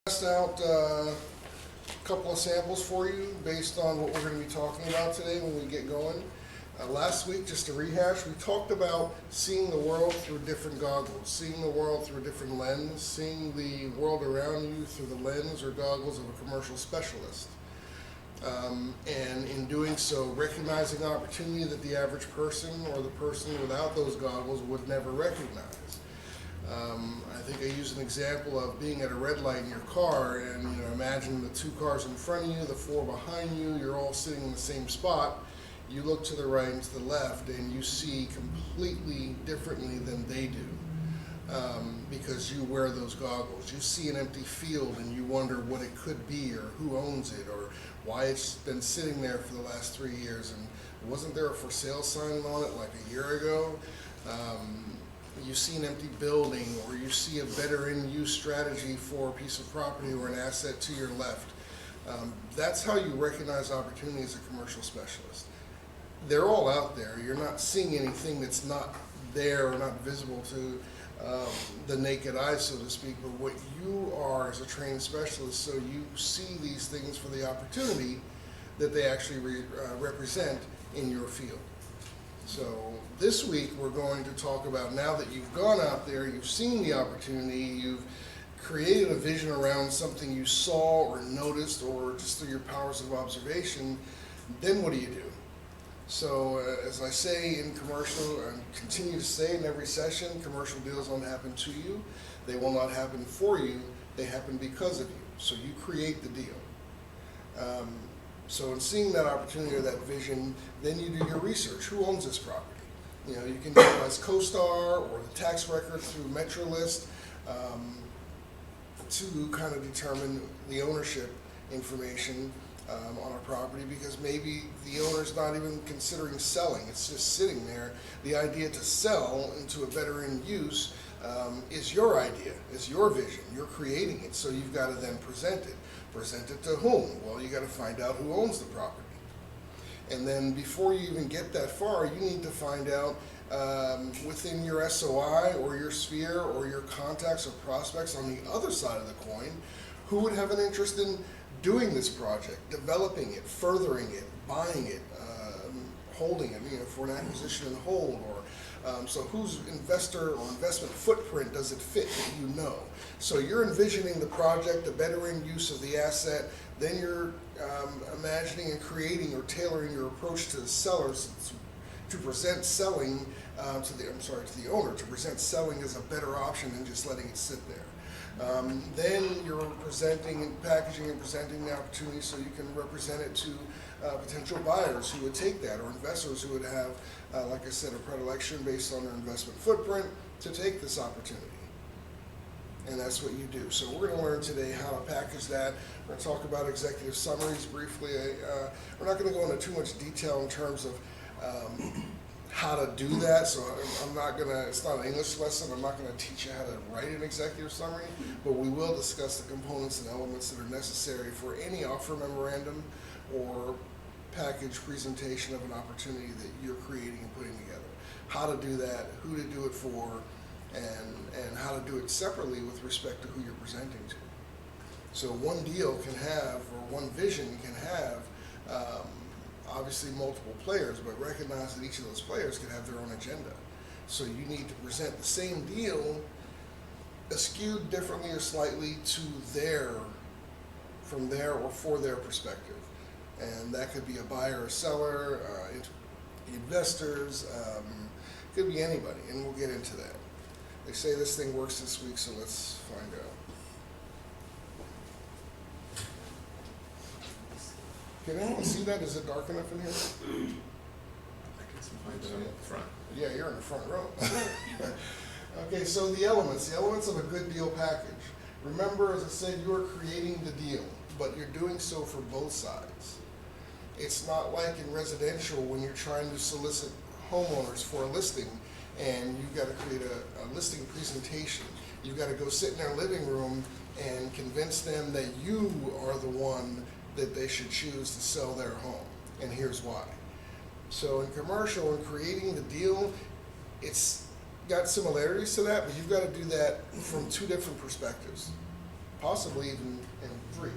Test out a couple of samples for you based on what we're going to be talking about today when we get going. Last week, just to rehash, we talked about seeing the world through different goggles, seeing the world through a different lens, seeing the world around you through the lens or goggles of a commercial specialist. And in doing so, recognizing opportunity that the average person or the person without those goggles would never recognize. I think I use an example of being at a red light in your car, and imagine the two cars in front of you, the four behind you, you're all sitting in the same spot. You look to the right and to the left, and you see completely differently than they do, because you wear those goggles. You see an empty field, and you wonder what it could be, or who owns it, or why it's been sitting there for the last 3 years, and wasn't there a for sale sign on it like a year ago? You see an empty building, or you see a better in-use strategy for a piece of property or an asset to your left. That's how you recognize opportunity as a commercial specialist. They're all out there. You're not seeing anything that's not there or not visible to the naked eye, so to speak, but what you are as a trained specialist, so you see these things for the opportunity that they actually represent in your field. So this week we're going to talk about, now that you've gone out there, you've seen the opportunity, you've created a vision around something you saw or noticed or just through your powers of observation, then what do you do? So as I say in commercial, and continue to say in every session, commercial deals don't happen to you. They will not happen for you. They happen because of you. So you create the deal. So in seeing that opportunity or that vision, then you do your research. Who owns this property? You can utilize CoStar or the tax record through MetroList to kind of determine the ownership information on a property, because maybe the owner's not even considering selling. It's just sitting there. The idea to sell into a better end use is your idea, is your vision. You're creating it, so you've got to then present it. Present it to whom? Well, you got to find out who owns the property. And then before you even get that far, you need to find out within your SOI or your sphere or your contacts or prospects on the other side of the coin, who would have an interest in doing this project, developing it, furthering it, buying it, holding it, for an acquisition and hold, or so whose investor or investment footprint does it fit that So you're envisioning the project, the better end use of the asset, then you're imagining and creating or tailoring your approach to the sellers to present selling to the owner, to present selling as a better option than just letting it sit there. Then you're presenting and packaging and presenting the opportunity so you can represent it to potential buyers who would take that, or investors who would have, like I said, a predilection based on their investment footprint to take this opportunity. And that's what you do. So we're going to learn today how to package that. We're going to talk about executive summaries briefly. We're not going to go into too much detail in terms of how to do that, so I'm not going to, it's not an English lesson, I'm not going to teach you how to write an executive summary, but we will discuss the components and elements that are necessary for any offer memorandum or package presentation of an opportunity that you're creating and putting together. How to do that, who to do it for, and how to do it separately with respect to who you're presenting to. So one deal can have, or one vision can have, obviously multiple players, but recognize that each of those players can have their own agenda. So you need to present the same deal skewed differently or slightly to from their or for their perspective. And that could be a buyer or seller, investors, could be anybody, and we'll get into that. They say this thing works this week, so let's find out. Can anyone see that? Is it dark enough in here? I can see it up front. Yeah, you're in the front row. Okay, so the elements of a good deal package. Remember, as I said, you are creating the deal, but you're doing so for both sides. It's not like in residential when you're trying to solicit homeowners for a listing and you've got to create a listing presentation. You've got to go sit in their living room and convince them that you are the one that they should choose to sell their home, and here's why. So in commercial, in creating the deal, it's got similarities to that, but you've got to do that from two different perspectives. possibly even in 3.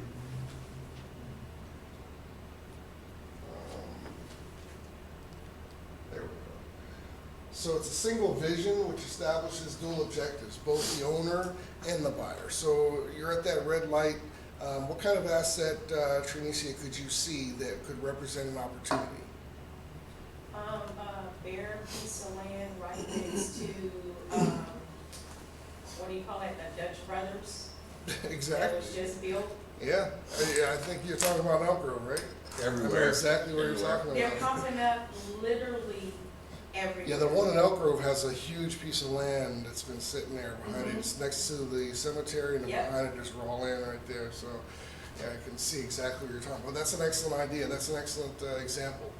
There we go. So it's a single vision which establishes dual objectives, both the owner and the buyer. So you're at that red light. What kind of asset, Trinicia, could you see that could represent an opportunity? A bare piece of land right next to, what do you call it, the Dutch Brothers? That Exactly. was just built. Yeah, I think you're talking about Elk Grove, right? I know Everywhere. exactly what you're talking They're about. popping up literally everywhere. Yeah, the one in Elk Grove has a huge piece of land that's been sitting there behind it. Mhm. It's next to the cemetery, and Yep. behind it there's raw land right there. So, yeah, I can see exactly what you're talking about. That's an excellent idea. That's an excellent example.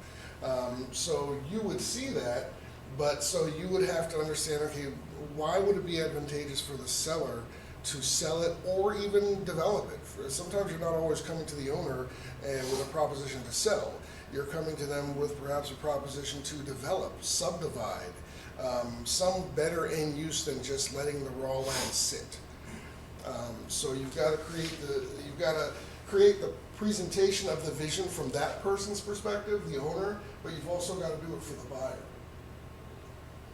So you would see that, but so you would have to understand, okay, why would it be advantageous for the seller to sell it or even develop it? Sometimes you're not always coming to the owner and with a proposition to sell. You're coming to them with perhaps a proposition to develop, subdivide, some better end use than just letting the raw land sit. So you've got to create the presentation of the vision from that person's perspective, the owner, but you've also got to do it for the buyer.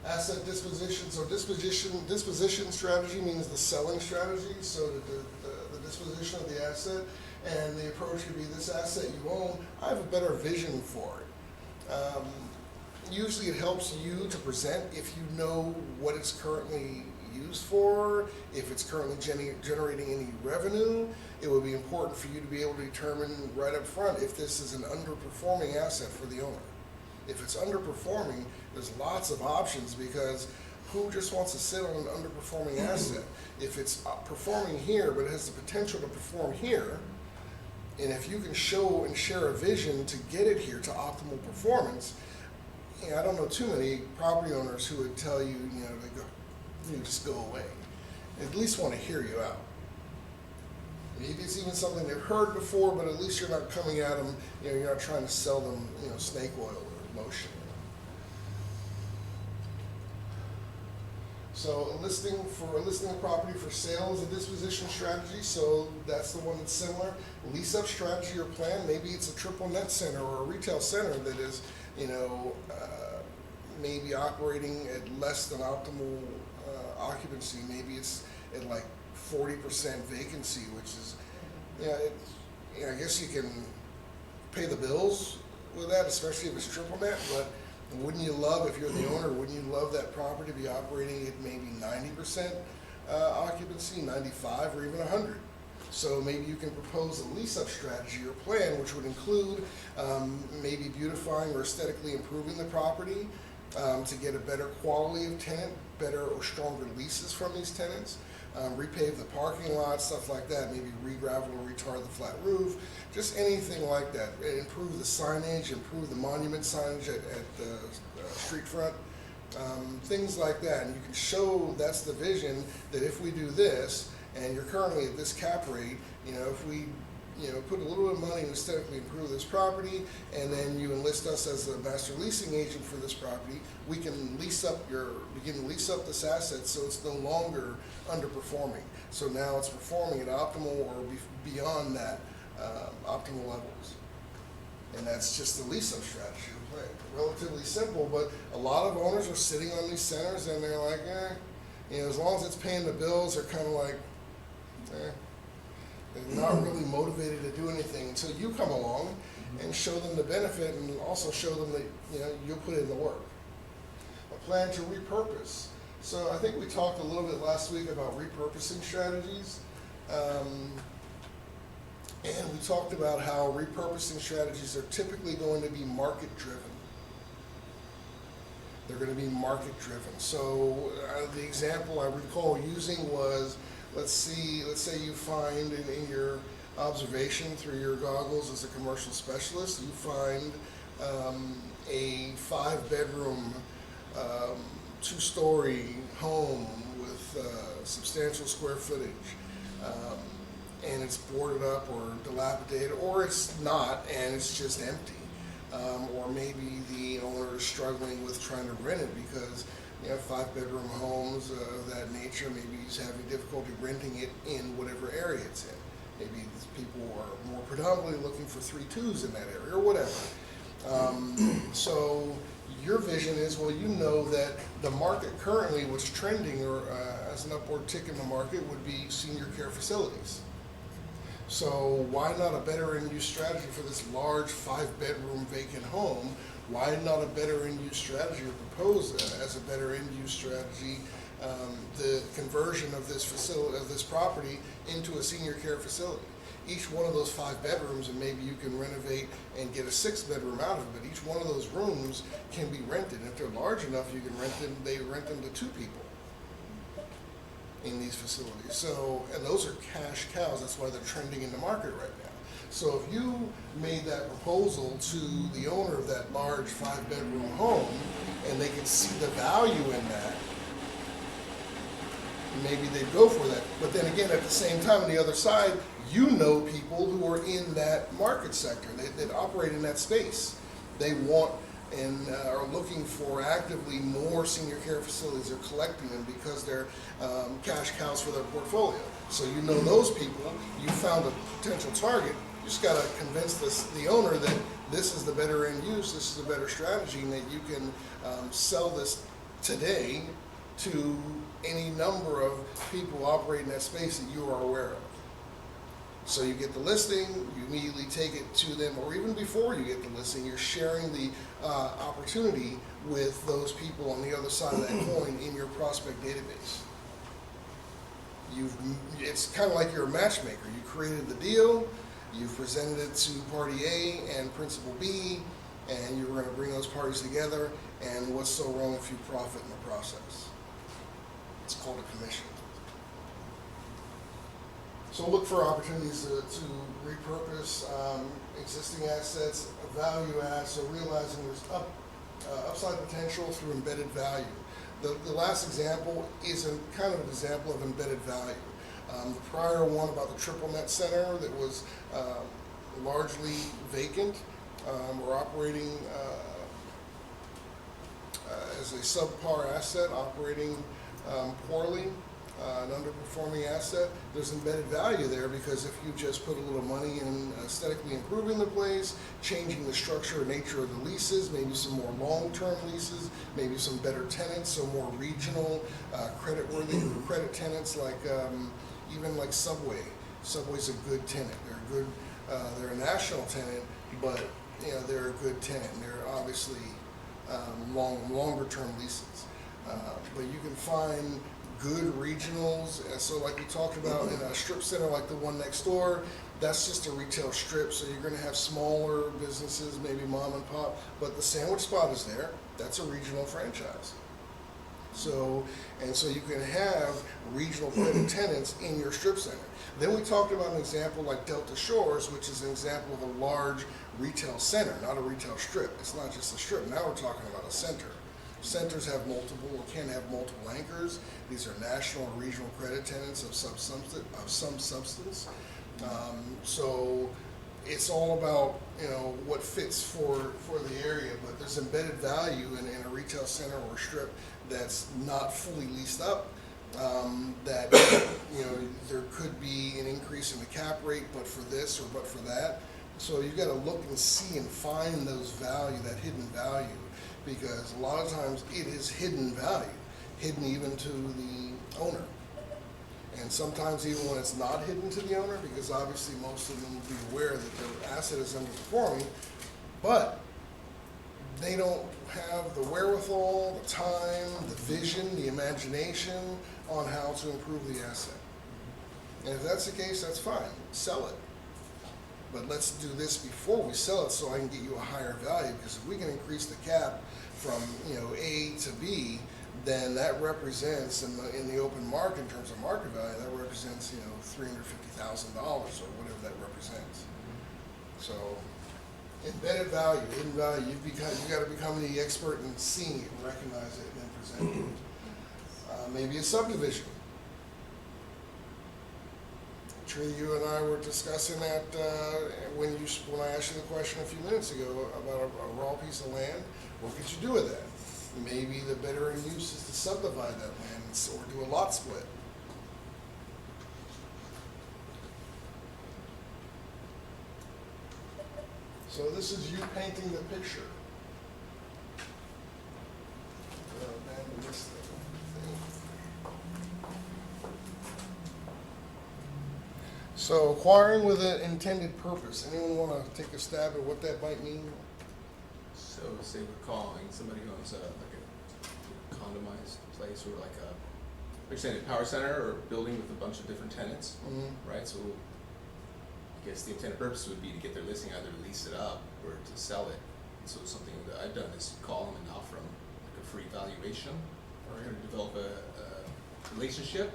Asset disposition, so disposition strategy means the selling strategy, so the disposition of the asset, and the approach could be, this asset you own, I have a better vision for it. Usually it helps you to present if you know what it's currently used for, if it's currently generating any revenue. It would be important for you to be able to determine right up front if this is an underperforming asset for the owner. If it's underperforming, there's lots of options, because who just wants to sit on an underperforming asset? If it's performing here, but it has the potential to perform here, and if you can show and share a vision to get it here to optimal performance, I don't know too many property owners who would tell you, just go away. At least want to hear you out. Maybe it's even something they've heard before, but at least you're not coming at them, you're not trying to sell them, snake oil or lotion. So a listing a property for sale is a disposition strategy, so that's the one that's similar. Lease-up strategy or plan, maybe it's a triple net center or a retail center that is, maybe operating at less than optimal occupancy. Maybe it's at like 40% vacancy, which is, I guess you can pay the bills with that, especially if it's triple net, but wouldn't you love, if you're the owner, wouldn't you love that property to be operating at maybe 90% occupancy, 95, or even 100? So maybe you can propose a lease-up strategy or plan, which would include maybe beautifying or aesthetically improving the property to get a better quality of tenant, better or stronger leases from these tenants, repave the parking lot, stuff like that, maybe re-gravel or retard the flat roof, just anything like that. Improve the signage, improve the monument signage at the street front, things like that. And you can show that's the vision, that if we do this, and you're currently at this cap rate, if we put a little bit of money to aesthetically improve this property, and then you enlist us as the master leasing agent for this property, we can begin to lease up this asset so it's no longer underperforming. So now it's performing at optimal or beyond that optimal levels. And that's just the lease-up strategy to play. Relatively simple, but a lot of owners are sitting on these centers and they're like, as long as it's paying the bills, they're kind of like, they're not really motivated to do anything until you come along and show them the benefit, and also show them that you'll put in the work. A plan to repurpose. So I think we talked a little bit last week about repurposing strategies, and we talked about how repurposing strategies are typically going to be market driven. They're going to be market driven. So the example I recall using was, let's say you find in your observation through your goggles as a commercial specialist, you find a 5-bedroom, 2-story home with substantial square footage, and it's boarded up or dilapidated, or it's not and it's just empty. Or maybe the owner is struggling with trying to rent it because you know, 5-bedroom homes of that nature. Maybe he's having difficulty renting it in whatever area it's in. Maybe people are more predominantly looking for 3-2s in that area or whatever. So your vision is, well, you know that the market currently, what's trending or as an upward tick in the market would be senior care facilities. So why not a better end-use strategy for this large 5-bedroom vacant home? Why not a better end-use strategy or propose as a better end-use strategy the conversion of this facility, of this property into a senior care facility? Each one of those 5 bedrooms, and maybe you can renovate and get a 6th bedroom out of it, but each one of those rooms can be rented. If they're large enough, you can rent them, they rent them to 2 people in these facilities. So, and those are cash cows, that's why they're trending in the market right now. So if you made that proposal to the owner of that large 5-bedroom home, and they can see the value in that, maybe they'd go for that. But then again, at the same time, on the other side, you know people who are in that market sector, that operate in that space. They want and are looking for actively more senior care facilities. They're collecting them because they're cash cows for their portfolio. So you know those people, you found a potential target, you just got to convince the owner that this is the better end use, this is the better strategy, and that you can sell this today to any number of people operating that space that you are aware of. So you get the listing, you immediately take it to them, or even before you get the listing, you're sharing the opportunity with those people on the other side of that coin in your prospect database. It's kind of like you're a matchmaker. You created the deal, you've presented it to party A and principal B, and you're going to bring those parties together, and what's so wrong if you profit in the process? It's called a commission. So look for opportunities to repurpose existing assets, value add, so realizing there's upside potential through embedded value. The last example is kind of an example of embedded value. The prior one about the Triple Net Center that was largely vacant, or operating as a subpar asset, operating poorly. An underperforming asset, there's embedded value there because if you just put a little money in aesthetically improving the place, changing the structure or nature of the leases, maybe some more long-term leases, maybe some better tenants, so more regional, credit-worthy credit tenants like even like Subway. Subway's a good tenant. They're a good, they're a national tenant, but you know they're a good tenant. And they're obviously longer-term leases, but you can find good regionals, and so like we talked about in a strip center like the one next door, that's just a retail strip, so you're going to have smaller businesses, maybe mom and pop, but the sandwich spot is there. That's a regional franchise. So, and so you can have regional credit tenants in your strip center. Then we talked about an example like Delta Shores, which is an example of a large retail center, not a retail strip. It's not just a strip. Now we're talking about a center. Centers have multiple, or can have multiple anchors. These are national or regional credit tenants of some substance. So it's all about, you know, what fits for the area, but there's embedded value in a retail center or a strip that's not fully leased up, that, you know, there could be an increase in the cap rate, but for this or but for that. So you've got to look and see and find those value, that hidden value, because a lot of times it is hidden value, hidden even to the owner. And sometimes even when it's not hidden to the owner, because obviously most of them will be aware that their asset is underperforming, but they don't have the wherewithal, the time, the vision, the imagination on how to improve the asset. And if that's the case, that's fine, sell it. But let's do this before we sell it so I can get you a higher value, because if we can increase the cap from, you know, A to B, then that represents in the open market, in terms of market value, that represents, you know, $350,000 or whatever that represents. So embedded value, hidden value, you've got to become the expert in seeing it and recognize it and then present it. Maybe a subdivision. Tree, you and I were discussing that when I asked you the question a few minutes ago about a raw piece of land. What could you do with that? maybe the better end use is to subdivide that land or do a lot split. So this is you painting the picture. Abandon this thing. So acquiring with an intended purpose. Anyone want to take a stab at what that might mean? So say we're calling somebody who owns like a condomized place or like a extended power center or a building with a bunch of different tenants, right? So I guess the intended purpose would be to get their listing, either to lease it up or to sell it. So something that I've done is call them and offer them like a free valuation, or to develop a relationship,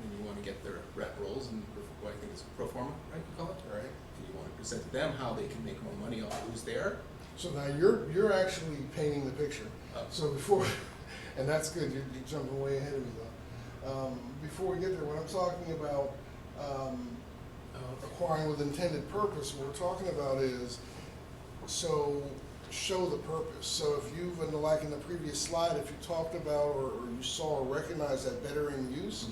and you want to get their rent rolls and what I think is pro forma, right? You call it, Right. and you want to present to them how they can make more money off who's there. So now you're actually painting the picture. So before, and that's good, you're jumping way ahead of me though. Before we get there, when I'm talking about acquiring with intended purpose, what we're talking about is, so show the purpose. So if you've, like in the previous slide, if you talked about or you saw or recognized that better end use,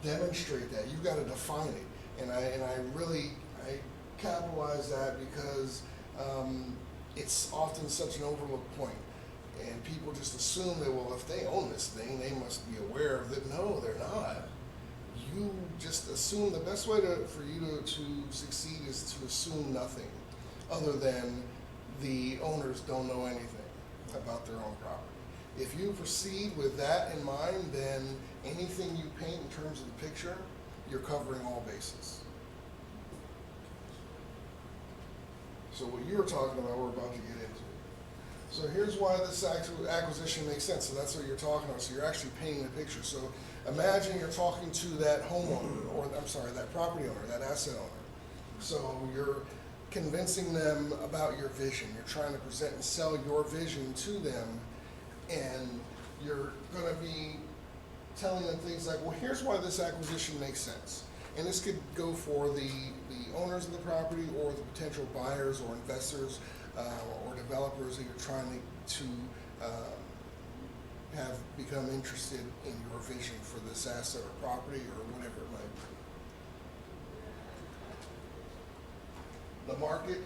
demonstrate that. You've got to define it. And I really capitalize that because it's often such an overlooked point. And people just assume that, well, if they own this thing, they must be aware of it. No, they're not. You just assume the best way for you to succeed is to assume nothing other than the owners don't know anything about their own property. If you proceed with that in mind, then anything you paint in terms of the picture, you're covering all bases. So what you're talking about, we're about to get into. So here's why this acquisition makes sense. So that's what you're talking about. So you're actually painting the picture. So imagine you're talking to that homeowner, or I'm sorry, that property owner, that asset owner. So you're convincing them about your vision. You're trying to present and sell your vision to them, and you're going to be telling them things like, well, here's why this acquisition makes sense. And this could go for the owners of the property or the potential buyers or investors or developers that you're trying to have become interested in your vision for this asset or property or whatever it might be. The market,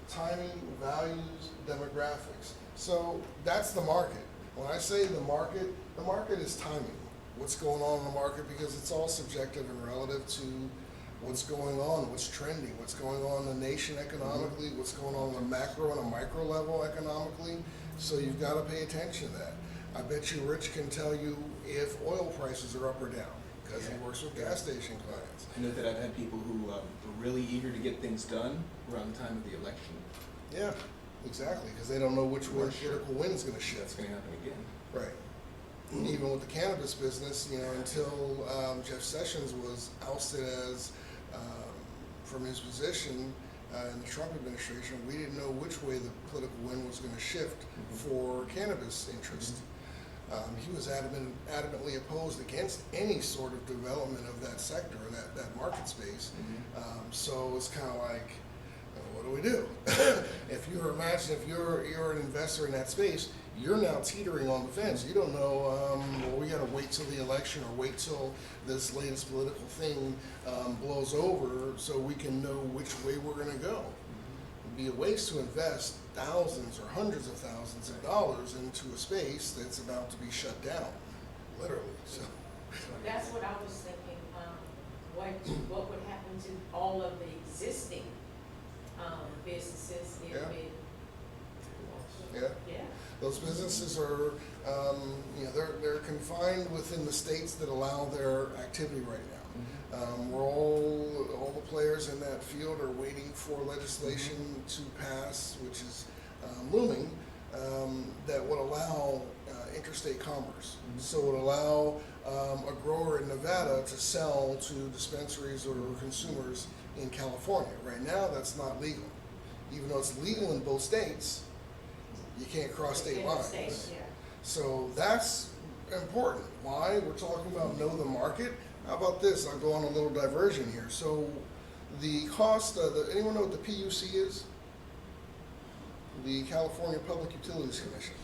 timing, values, demographics. So that's the market. When I say the market is timing. What's going on in the market, because it's all subjective and relative to what's going on, what's trending, what's going on in the nation economically, what's going on a macro and a micro level economically. So you've got to pay attention to that. I bet you Rich can tell you if oil prices are up or down because he works with gas station clients. I know that I've had people who were really eager to get things done around the time of the election. Yeah, exactly, because they don't know which way political wind is going to shift. That's going to happen again. Right. Even with the cannabis business, until Jeff Sessions was ousted as from his position in the Trump administration, we didn't know which way the political wind was going to shift for cannabis interest. He was adamantly opposed against any sort of development of that sector, that market space. So it's kind of like, what do we do? If you're an investor in that space, you're now teetering on the fence. You don't know, well, we got to wait till the election or wait till this latest political thing blows over so we can know which way we're going to go. It'd be a waste to invest thousands or hundreds of thousands of dollars into a space that's about to be shut down, literally. So That's what I was thinking, what would happen to all of the existing businesses if it. Yeah. Those businesses are, they're confined within the states that allow their activity right now. We're all the players in that field are waiting for legislation to pass, which is looming, that would allow interstate commerce. So it would allow a grower in Nevada to sell to dispensaries or consumers in California. Right now, that's not legal. Even though it's legal in both states, you can't cross state lines. So that's important. Why? We're talking about know the market. How about this? I'll go on a little diversion here. So the cost, anyone know what the PUC is? The California Public Utilities Commission.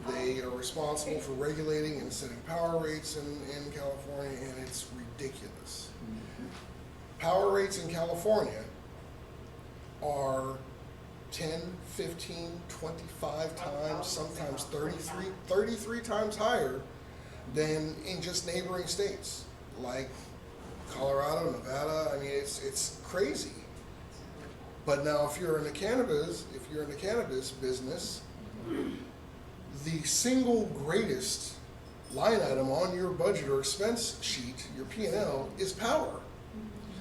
They are responsible for regulating and setting power rates in California, and it's ridiculous. Power rates in California are 10, 15, 25 times, sometimes 33 times higher than in just neighboring states like Colorado, Nevada. I mean, it's crazy. But now if you're in the cannabis business, the single greatest line item on your budget or expense sheet, your P&L, is power.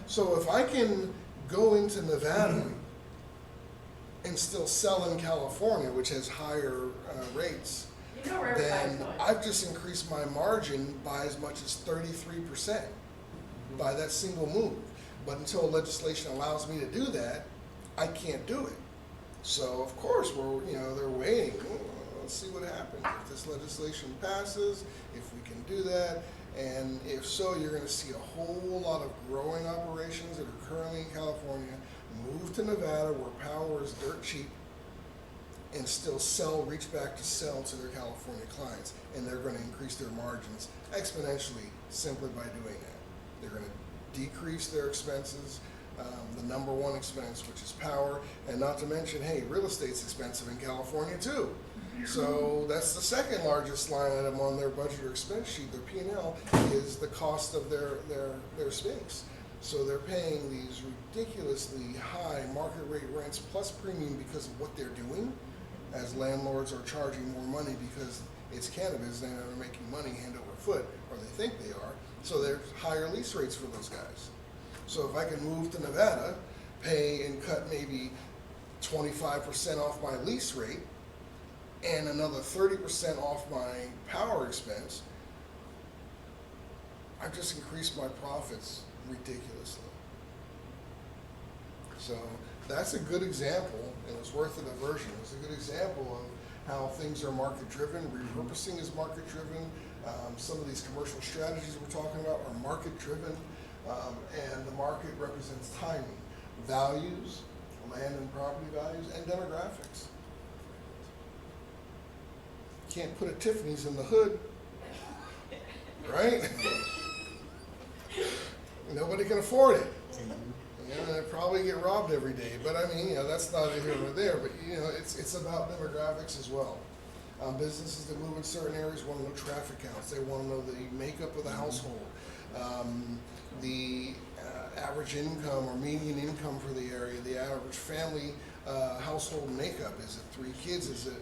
So if I can go into Nevada and still sell in California, which has higher rates, You know where then everybody's going. I've just increased my margin by as much as 33% by that single move. But until legislation allows me to do that, I can't do it. So of course they're waiting. Let's see what happens if this legislation passes, if we can do that, and if so, you're going to see a whole lot of growing operations that are currently in California move to Nevada, where power is dirt cheap, and still reach back to sell to their California clients, and they're going to increase their margins exponentially simply by doing that. They're going to decrease their expenses, the number one expense, which is power, and not to mention, hey, real estate's expensive in California too. So that's the second largest line item on their budget or expense sheet, their P&L, is the cost of their space. So they're paying these ridiculously high market rate rents plus premium because of what they're doing, as landlords are charging more money because it's cannabis and they're making money hand over foot, or they think they are. So there's higher lease rates for those guys. So if I can move to Nevada, pay and cut maybe 25% off my lease rate and another 30% off my power expense, I've just increased my profits ridiculously. So that's a good example, and it's worth a diversion. It's a good example of how things are market driven. Repurposing is market driven. Some of these commercial strategies we're talking about are market driven, and the market represents timing, values, land and property values, and demographics. Can't put a Tiffany's in the hood, right? Nobody can afford it. They probably get robbed every day, but I mean, that's not here or there, but it's about demographics as well. Businesses that move in certain areas want to know traffic counts. They want to know the makeup of the household, the average income or median income for the area, the average family household makeup. Is it 3 kids? Is it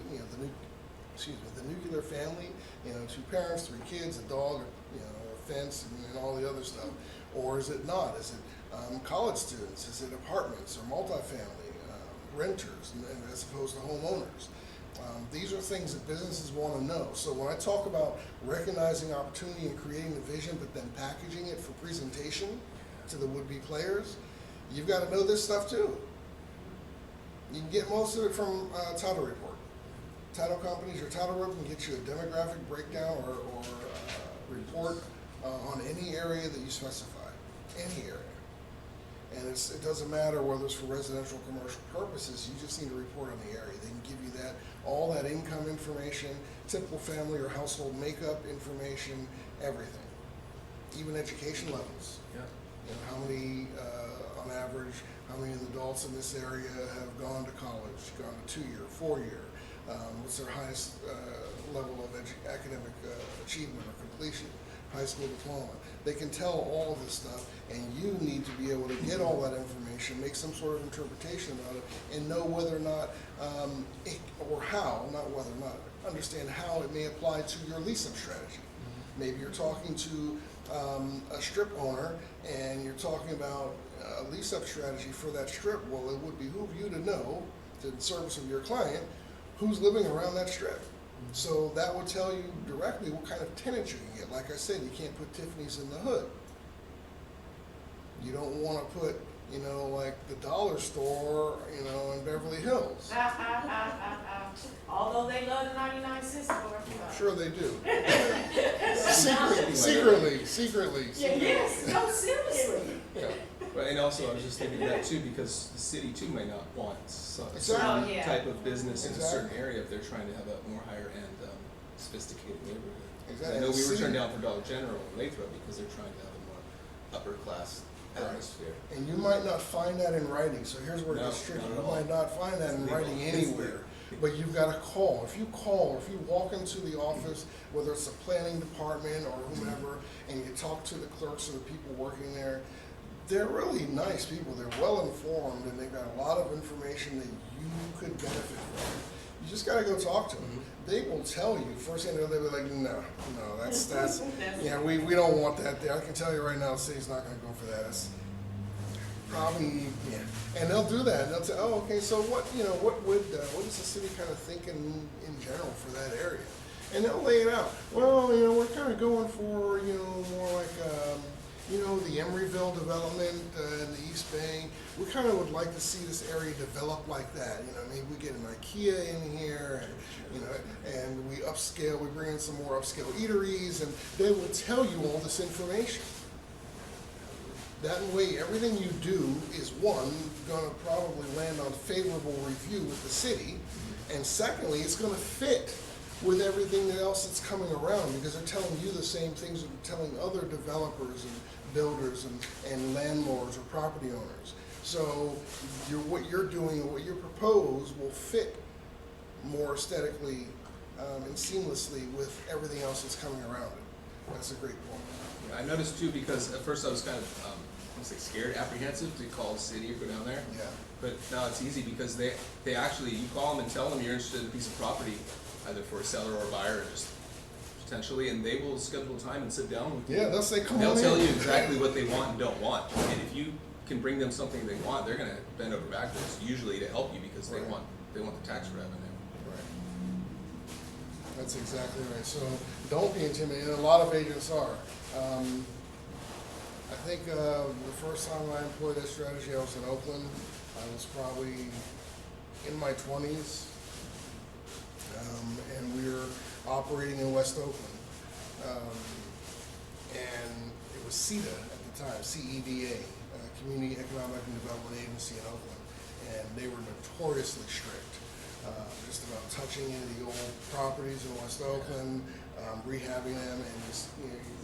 the nuclear family? 2 parents, 3 kids, a dog, a fence, and all the other stuff. Or is it not? Is it college students? Is it apartments or multifamily renters, as opposed to homeowners? These are things that businesses want to know. So when I talk about recognizing opportunity and creating the vision, but then packaging it for presentation to the would-be players, you've got to know this stuff too. You can get most of it from title report. Title companies or title rep can get you a demographic breakdown or report on any area that you specify, any area. And it doesn't matter whether it's for residential or commercial purposes, you just need to report on the area. They can give you all that income information, typical family or household makeup information, everything. Even education levels. Yeah. How many, on average, how many of the adults in this area have gone to college, gone to 2-year, 4-year? What's their highest level of academic achievement or completion? High school diploma. They can tell all of this stuff, and you need to be able to get all that information, make some sort of interpretation about it, and know whether or not, understand how it may apply to your lease-up strategy. Maybe you're talking to a strip owner, and you're talking about a lease-up strategy for that strip. Well, it would behoove you to know, to the service of your client, who's living around that strip. So that would tell you directly what kind of tenants you can get. Like I said, you can't put Tiffany's in the hood. You don't want to put, like the dollar store, in Beverly Hills. Although they love the 99-cent store. I'm sure they do. Secretly. Yeah, yes, no, seriously. Yeah. Right, and also I was just thinking of that too, because the city too may not want a Exactly. certain Oh, yeah. type of business in a certain Exactly. area if they're trying to have a more higher end sophisticated neighborhood. Exactly. I know we were City- turned down for Dollar General in Lathrop because they're trying to have a more upper class atmosphere. And you might not find that in writing, so here's where it No, gets tricky. not at You all. might not find that in It's legal. writing It's anywhere, legal. but you've got to call. If you call, if you walk into the office, whether it's the planning department or whomever, and you talk to the clerks or the people working there, they're really nice people. They're well informed, and they've got a lot of information that you could benefit from. You just got to go talk to them. Mhm. They will tell you first thing. They'll be like, no, that's That's- yeah, we don't want that there. I can tell you right now, the city's not going to go for that. It's probably, yeah. And they'll do that. They'll say, oh, okay, so what is the city kind of thinking in general for that area? And they'll lay it out. Well, we're kind of going for, more like, the Emeryville development in the East Bay. We kind of would like to see this area develop like that. Maybe we get an IKEA in here, and we upscale, we bring in some more upscale eateries, and they will tell you all this information. That way, everything you do is, one, gonna probably land on favorable review with the city, and secondly, it's gonna fit with everything else that's coming around, because they're telling you the same things that they're telling other developers and builders and landlords or property owners. So what you're doing and what you propose will fit more aesthetically and seamlessly with everything else that's coming around it. That's a great point. Yeah, I noticed too, because at first I was kind of, I was like scared, apprehensive to call the city or go down there. Yeah. But now it's easy because they actually, you call them and tell them you're interested in a piece of property, either for a seller or a buyer, or just potentially, and they will schedule time and sit down with you. Yeah, they'll say, come on They'll in. tell you exactly what they want and don't want. And if you can bring them something they want, they're gonna bend over backwards, usually to help you, because they Right. want the tax revenue. Right. That's exactly right. So don't be intimidated. A lot of agents are. I think the first time I employed that strategy, I was in Oakland. I was probably in my 20s, and we were operating in West Oakland. And it was CEDA at the time, CEDA, Community Economic and Development Agency in Oakland, and they were notoriously strict. Just about touching any of the old properties in West Oakland, rehabbing them, and just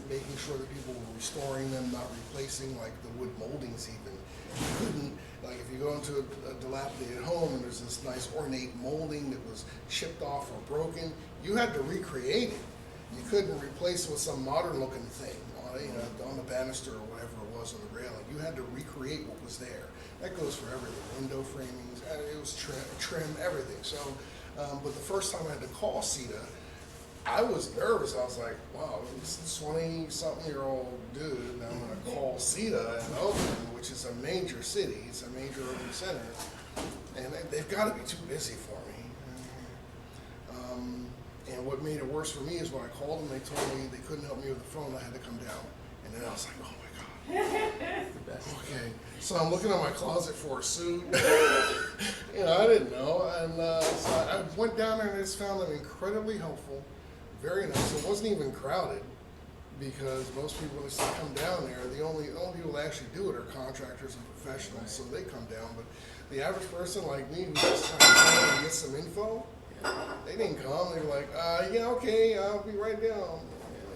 making sure that people were restoring them, not replacing like the wood moldings even. You couldn't, like if you go into a dilapidated home and there's this nice ornate molding that was chipped off or broken, you had to recreate it. You couldn't replace it with some modern looking thing on the banister or whatever it was on the railing. You had to recreate what was there. That goes for everything, window framings, it was trim, everything. So, but the first time I had to call CEDA, I was nervous. I was like, wow, this 20-something-year-old dude, and I'm going to call CEDA in Oakland, which is a major city. It's a major urban center. And they've got to be too busy for me. And what made it worse for me is when I called them, they told me they couldn't help me with the phone. I had to come down. And then I was like, oh my God. The best. Okay, so I'm looking at my closet for a suit. I didn't know, and so I went down there and I just found them incredibly helpful, very nice. It wasn't even crowded because most people when they come down there, the only people that actually do it are contractors and professionals, so they come down. But the average person like me who's just trying to come and get some info, they didn't come. They were like, yeah, okay, I'll be right down,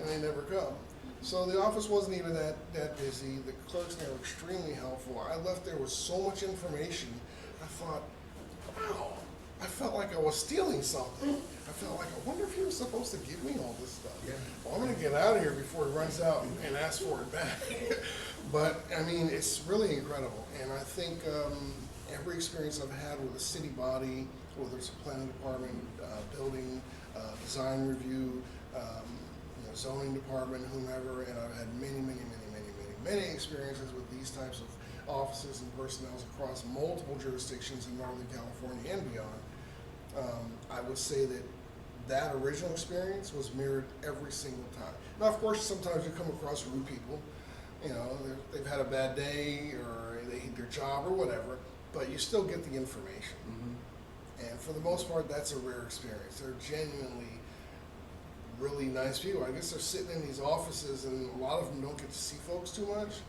and they never come. So the office wasn't even that busy. The clerks there were extremely helpful. I left there with so much information. I thought, wow, I felt like I was stealing something. I felt like, I wonder if he was supposed to give me all this stuff. Yeah. Well, I'm going to get out of here before he runs out and asks for it back. But, I mean, it's really incredible. And I think every experience I've had with a city body, whether it's a planning department, building, design review, zoning department, whomever, and I've had many experiences with these types of offices and personnel across multiple jurisdictions in Northern California and beyond. I would say that original experience was mirrored every single time. Now, of course, sometimes you come across rude people, they've had a bad day or they hate their job or whatever, but you still get the information. Mm-hmm. And for the most part, that's a rare experience. They're genuinely really nice people. I guess they're sitting in these offices and a lot of them don't get to see folks too much.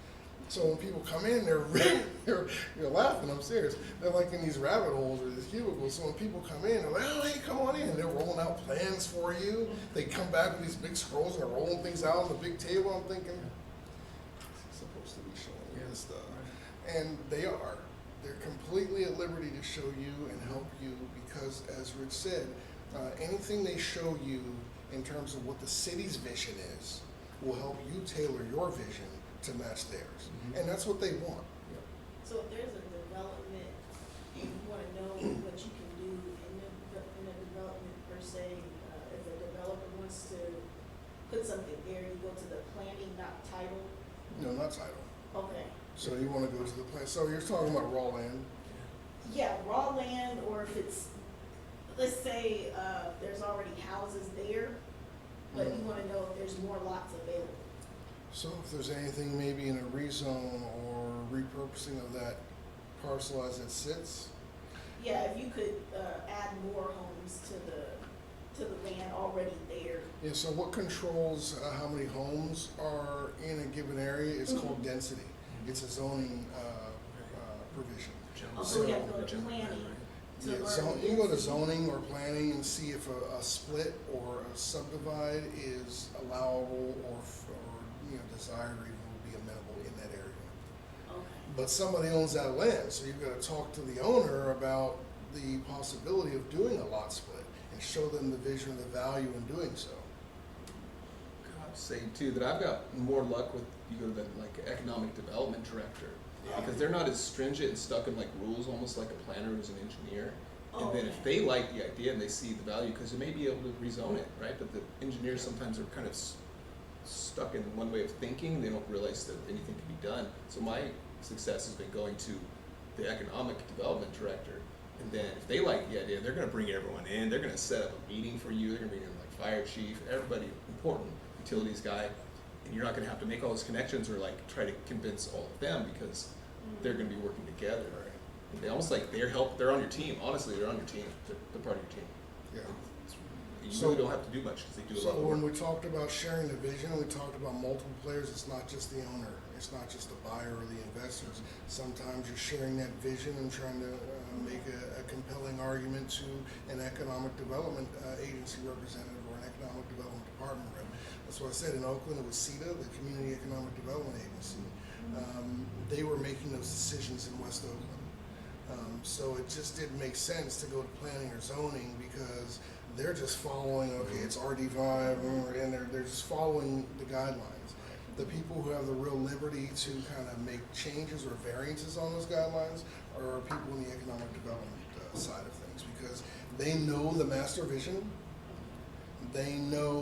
So when people come in, you're laughing, I'm serious. They're like in these rabbit holes or these cubicles. So when people come in, they're like, oh, hey, come on in. They're rolling out plans for you. They come back with these big scrolls and they're rolling things out on the big table. I'm thinking, it's supposed to be showing you this stuff. And they are. They're completely at liberty to show you and help you because, as Rich said, anything they show you in terms of what the city's vision is will help you tailor your vision to match theirs. And that's what they want. So if there's a development, you want to know what you can do in a development per se. If a developer wants to put something there, you go to the planning, not title. No, not title. Okay. So you want to go to the plan. So you're talking about raw land. Yeah, raw land, or if it's, let's say, there's already houses there, but you want to know if there's more lots available. So if there's anything maybe in a rezone or repurposing of that parcel as it sits. Yeah, if you could add more homes to the land already there. Yeah, so what controls how many homes are in a given area is called density. It's a zoning provision. Also, we have to go to planning. to Yeah, learn you can go to density. zoning or planning and see if a split or a subdivide is allowable or desired or even would be amenable in that area. Okay. But somebody owns that land, so you've got to talk to the owner about the possibility of doing a lot split and show them the vision and the value in doing so. I'd say too that I've got more luck with you go to the like economic development director because they're not as stringent and stuck in like rules, almost like a planner who's an engineer. And then if they like the idea and they see the value, because they may be able to rezone it, right? But the engineers sometimes are kind of stuck in one way of thinking. They don't realize that anything can be done. So my success has been going to the economic development director. And then if they like the idea, they're going to bring everyone in. They're going to set up a meeting for you. They're going to bring in like fire chief, everybody important, utilities guy. And you're not going to have to make all those connections or like try to convince all of them because they're going to be working together. And they almost like they're on your team. Honestly, they're on your team. They're part of your team. Yeah. You So- really don't have to do much because they do a So lot of when work. we talked about sharing the vision, we talked about multiple players. It's not just the owner. It's not just the buyer or the investors. Sometimes you're sharing that vision and trying to make a compelling argument to an economic development agency representative or an economic development department rep. That's what I said. In Oakland, it was CETA, the Community Economic Development Agency. They were making those decisions in West Oakland. So it just didn't make sense to go to planning or zoning because they're just following, okay, it's RD5, and they're just following the guidelines. The people who have the real liberty to kind of make changes or variances on those guidelines are people in the economic development side of things because they know the master vision. They know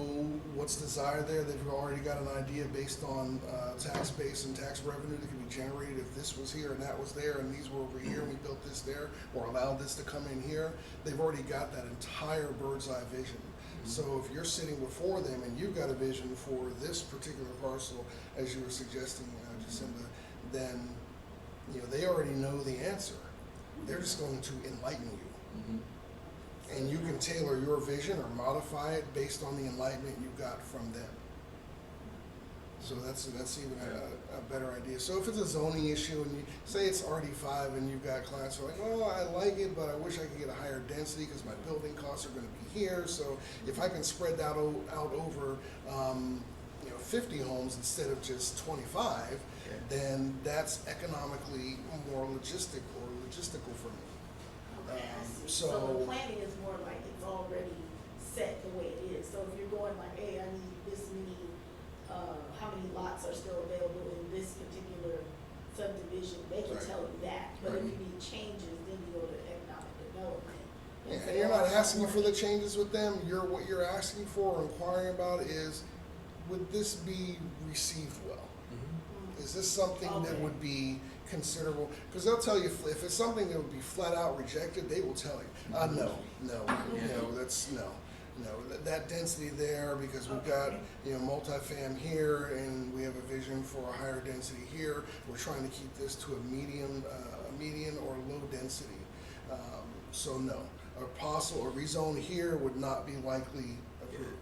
what's desired there. They've already got an idea based on tax base and tax revenue that can be generated if this was here and that was there and these were over here and we built this there or allowed this to come in here. They've already got that entire bird's eye vision. So if you're sitting before them and you've got a vision for this particular parcel, as you were suggesting, Jacinda, then they already know the answer. They're just going to enlighten you. And you can tailor your vision or modify it based on the enlightenment you got from them. So that's even a better idea. So if it's a zoning issue and you say it's RD5 and you've got clients who are like, well, I like it, but I wish I could get a higher density because my building costs are going to be here. So if I can spread that out over 50 homes instead of just 25, then that's economically more logistical for me. Okay, I see. So- So the planning is more like it's already set the way it is. So if you're going like, hey, I need this many, how many lots are still available in this particular subdivision, they can Right. tell you that. But if you need changes, then you go to economic development. And say, you're "Oh, not I asking want for the it." changes with them, what you're asking for or inquiring about is, would this be received well? Is this something that Okay. would be considerable? Because they'll tell you, if it's something that would be flat out rejected, they will tell you, no, that's no. That density there, because we've got, multifam here, and we have a vision for a higher density here. We're trying to keep this to a median or low density. So no, a rezone here would not be likely approved.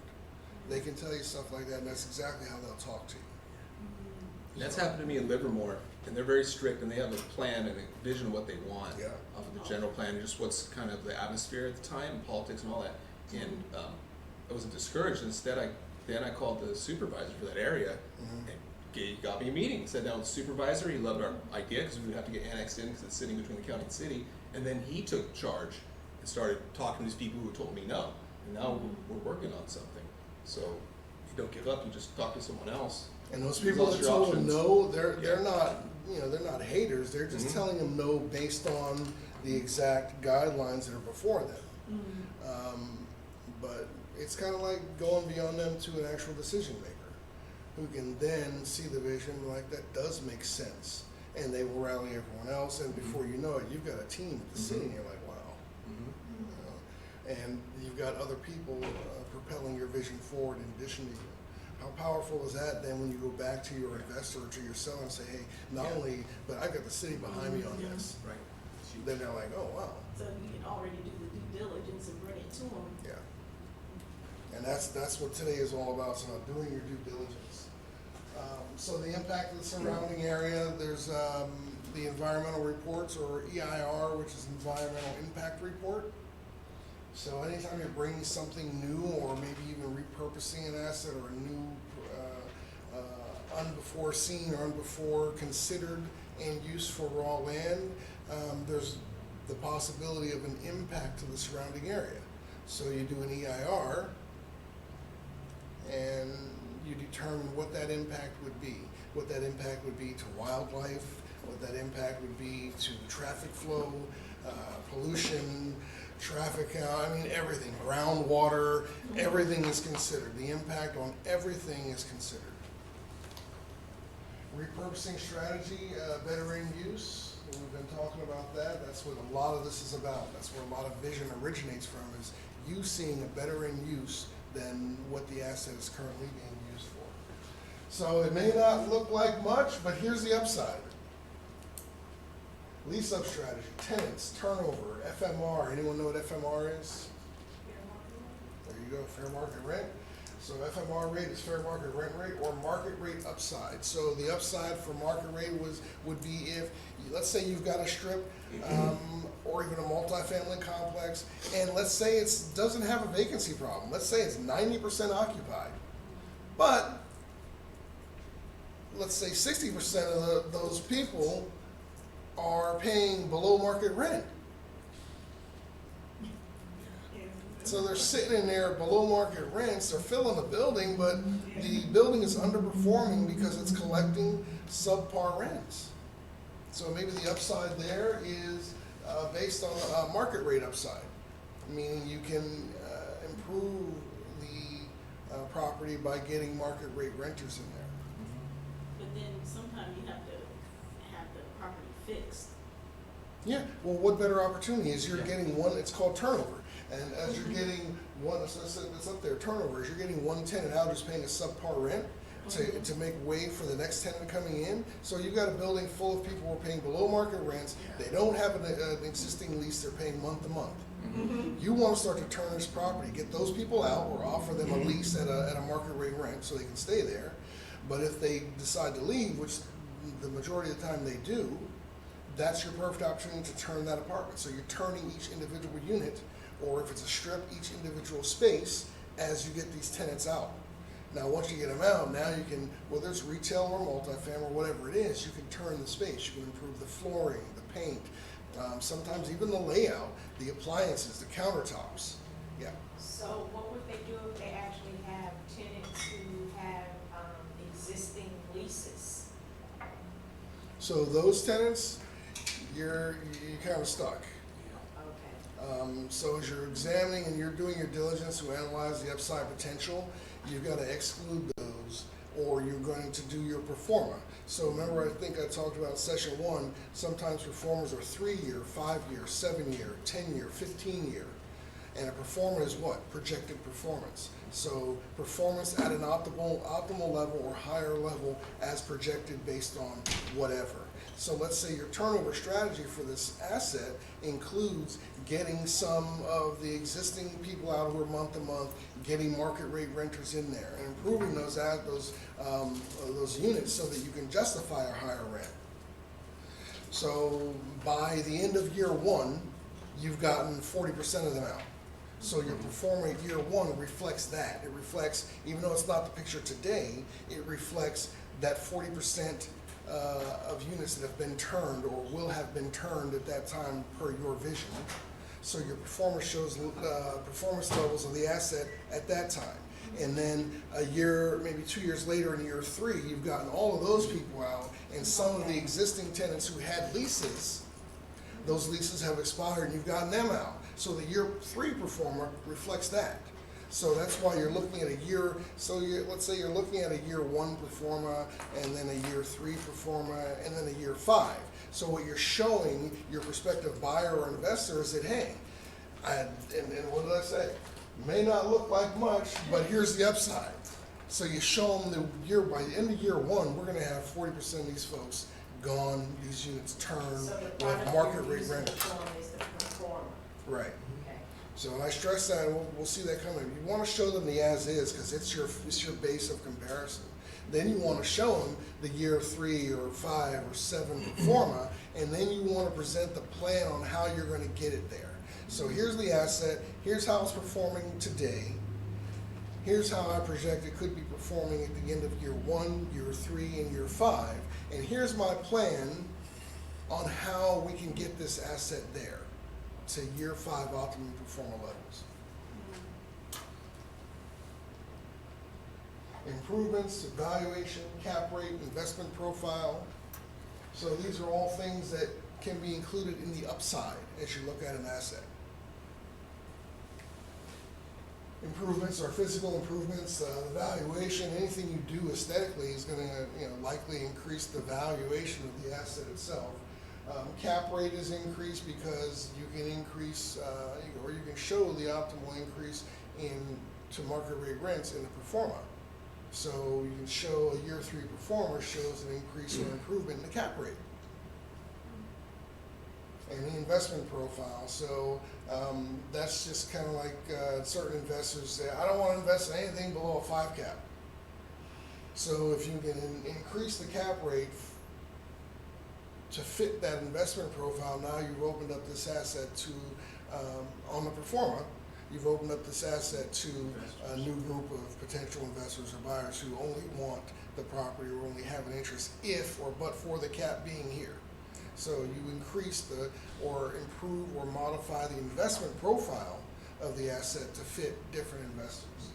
They can tell you stuff like that, and that's exactly how they'll talk to you. And that's happened to me in Livermore, and they're very strict, and they have a plan and a vision of what they want Yeah. off of the general plan, and just what's kind of the atmosphere at the time, politics and all that. And I wasn't discouraged. Instead, I called the supervisor for that area, and got me a meeting. Sat down with the supervisor. He loved our idea because we would have to get annexed in because it's sitting between the county and city. And then he took charge and started talking to these people who told me no. And now we're working on something. So you don't give up. You just talk to someone else. And those people that Exhaust your told him options. no, they're Yeah. not, they're not haters, they're just Mhm. telling him no based on the exact guidelines that are before them. But it's kind of like going beyond them to an actual decision maker, who can then see the vision like that does make sense, and they will rally everyone else, and before you know it, you've got a team at the city, and you're like, wow. And you've got other people propelling your vision forward in addition to you. How powerful is that then when you go back to your investor or to your seller and say, hey, not Yeah. only, but I've got the city behind me on Yeah. this. Right. Then they're like, oh, wow, So you can already do the due diligence and bring it to them. yeah. And that's what today is all about, it's about doing your due diligence. So the impact of the surrounding area, there's the environmental reports, or EIR, which is Environmental Impact Report. So anytime you're bringing something new, or maybe even repurposing an asset, or a new, unbefore seen or unbefore considered and use for raw land, there's the possibility of an impact to the surrounding area. So you do an EIR, and you determine what that impact would be. What that impact would be to wildlife, what that impact would be to traffic flow, pollution, traffic, everything, groundwater, everything is considered. The impact on everything is considered. Repurposing strategy, better end use. We've been talking about that. That's what a lot of this is about. That's where a lot of vision originates from, is you seeing a better end use than what the asset is currently being used for. So it may not look like much, but here's the upside. Lease-up strategy, tenants, turnover, FMR. Anyone know what FMR is? There you go, fair market rent. So FMR rate is fair market rent rate, or market rate upside. So the upside for market rate would be if, let's say you've got a strip, or even a multifamily complex, and let's say it doesn't have a vacancy problem. Let's say it's 90% occupied. But let's say 60% of those people are paying below market rent. So they're sitting in there below market rents, they're filling the building, but the building is underperforming because it's collecting subpar rents. So maybe the upside there is based on market rate upside, meaning you can improve the property by getting market rate renters in there. But then sometimes you have to have the property fixed. Yeah, well, what better opportunity is you're Yeah. getting one, it's called turnover. And as you're getting one, it's up there, turnover, as you're getting one tenant out who's paying a subpar rent to make way for the next tenant coming in. So you've got a building full of people who are paying below market rents, Yeah. they don't have an existing lease, they're paying month to month. You want to start to turn this property, get those people out, or offer them a lease at a market rate rent so they can stay there. But if they decide to leave, which the majority of the time they do, that's your perfect opportunity to turn that apartment. So you're turning each individual unit, or if it's a strip, each individual space, as you get these tenants out. Now, once you get them out, now you can, whether it's retail or multifamily or whatever it is, you can turn the space. You can improve the flooring, the paint, sometimes even the layout, the appliances, the countertops. Yeah. So what would they do if they actually have tenants who have existing leases? So those tenants, you're kind of stuck. Okay. So as you're examining and you're doing your diligence to analyze the upside potential, you've got to exclude those, or you're going to do your pro forma. So remember, I think I talked about session 1, sometimes pro formas are 3-year, 5-year, 7-year, 10-year, 15-year. And a performer is what? Projected performance. So performance at an optimal level or higher level as projected based on whatever. So let's say your turnover strategy for this asset includes getting some of the existing people out who are month to month, getting market rate renters in there, and improving those units so that you can justify a higher rent. So by the end of year one, you've gotten 40% of them out. So your performance year one reflects that. It reflects, even though it's not the picture today, it reflects that 40% of units that have been turned or will have been turned at that time per your vision. So your performance shows performance levels of the asset at that time. And then a year, maybe 2 years later in year three, you've gotten all of those people out, and some of the existing tenants who had leases, those leases have expired and you've gotten them out. So the year three performer reflects that. So that's why you're looking at a year, let's say you're looking at a year one performer, and then a year three performer, and then a year five. So what you're showing your prospective buyer or investor is that, hey, and what did I say? May not look like much, but here's the upside. So you show them the year, by the end of year one, we're gonna have 40% of these folks gone, these units turned, So the with product market you're rate using renters. to form is the performer. Right. Okay. So I stress that, and we'll see that coming. You want to show them the as-is, because it's your base of comparison. Then you want to show them the year 3 or 5 or 7 performa, and then you want to present the plan on how you're going to get it there. So here's the asset, here's how it's performing today, here's how I project it could be performing at the end of year 1, year 3, and year 5, and here's my plan on how we can get this asset there to year 5 optimum performer levels. Improvements, valuation, cap rate, investment profile. So these are all things that can be included in the upside as you look at an asset. Improvements are physical improvements, the valuation, anything you do aesthetically is going to likely increase the valuation of the asset itself. Cap rate is increased because you can increase, or you can show the optimal increase to market rate rents in the performa. So you can show a year 3 performer shows an increase or improvement in the cap rate. And the investment profile. So that's just kind of like certain investors say, I don't want to invest in anything below a 5 cap. So if you can increase the cap rate to fit that investment profile, now you've opened up this asset to, on the performa, you've opened up this asset to a new group of potential investors or buyers who only want the property or only have an interest if or but for the cap being here. So you increase or improve or modify the investment profile of the asset to fit different investors.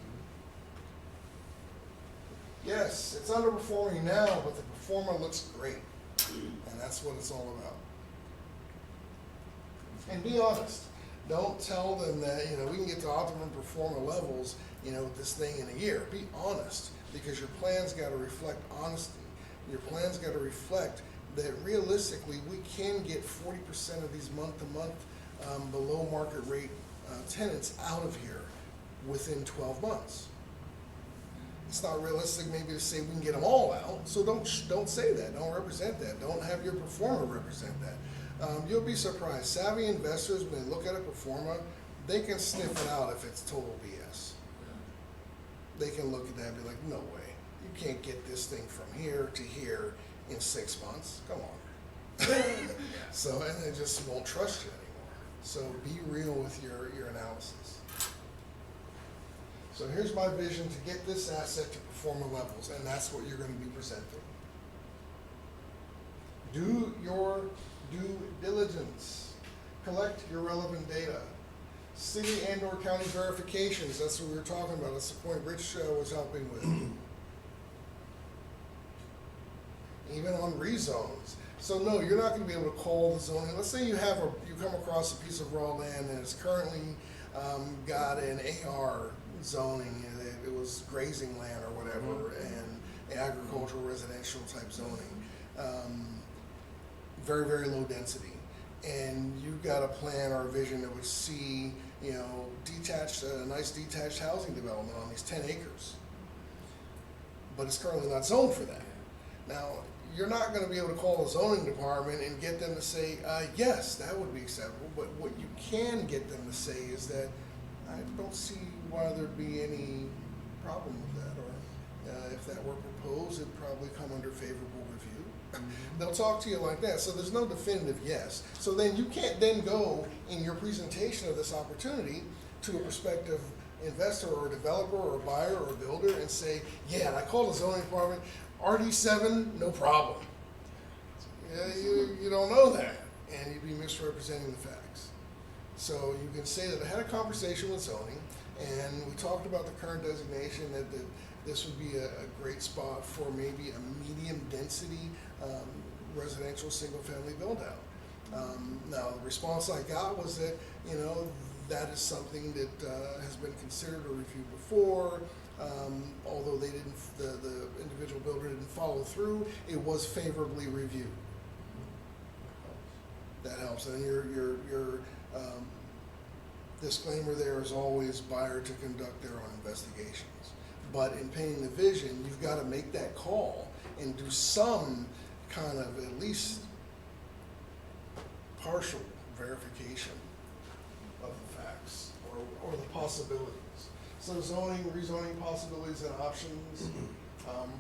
Yes, it's underperforming now, but the performer looks great. And that's what it's all about. And be honest. Don't tell them that, we can get to optimum performer levels, with this thing in a year. Be honest, because your plan's got to reflect honesty. Your plan's got to reflect that realistically we can get 40% of these month-to-month below market rate tenants out of here within 12 months. It's not realistic maybe to say we can get them all out, so don't say that. Don't represent that. Don't have your performer represent that. You'll be surprised. Savvy investors, when they look at a performer, they can sniff it out if it's total BS. They can look at that and be like, no way. You can't get this thing from here to here in 6 months. Come on. So, and they just won't trust you anymore. So be real with your analysis. So here's my vision to get this asset to performer levels, and that's what you're going to be presenting. Do your due diligence. Collect your relevant data. City and or county verifications, that's what we were talking about. That's the point Rich was helping with. Even on rezones. So no, you're not going to be able to call the zoning. Let's say you come across a piece of raw land and it's currently got an AR zoning. It was grazing land or whatever, and agricultural residential type zoning. Very, very low density. And you've got a plan or a vision that would see you know, a nice detached housing development on these 10 acres. But it's currently not zoned for that. Now, you're not gonna be able to call the zoning department and get them to say, yes, that would be acceptable, but what you can get them to say is that, I don't see why there'd be any problem with that, or if that were proposed, it'd probably come under favorable review. They'll talk to you like that, so there's no definitive yes. So then you can't then go in your presentation of this opportunity to a prospective investor or developer or buyer or builder and say, yeah, and I called the zoning department, RD7, no problem. Yeah, you don't know that, and you'd be misrepresenting the facts. So you can say that I had a conversation with zoning, and we talked about the current designation, that this would be a great spot for maybe a medium density residential single family build out. Now, the response I got was that, you know, that is something that has been considered or reviewed before. Although they didn't, the individual builder didn't follow through, it was favorably reviewed. That helps. And your disclaimer there is always buyer to conduct their own investigations. But in painting the vision, you've got to make that call and do some kind of at least partial verification of the facts or the possibilities. So zoning, rezoning possibilities and options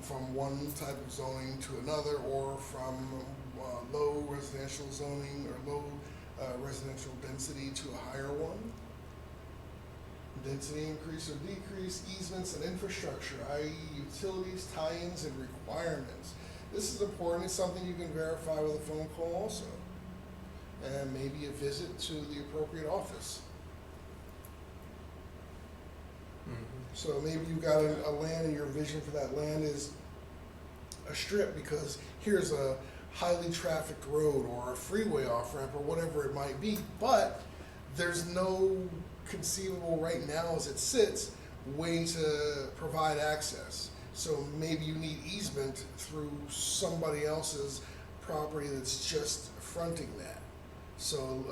from one type of zoning to another, or from low residential zoning or low residential density to a higher one. Density increase or decrease, easements and infrastructure, i.e. utilities, tie-ins and requirements. This is important. It's something you can verify with a phone call also. And maybe a visit to the appropriate office. So maybe you've got a land and your vision for that land is a strip because here's a highly trafficked road or a freeway off-ramp or whatever it might be, but there's no conceivable right now as it sits way to provide access. So maybe you need easement through somebody else's property that's just fronting that. So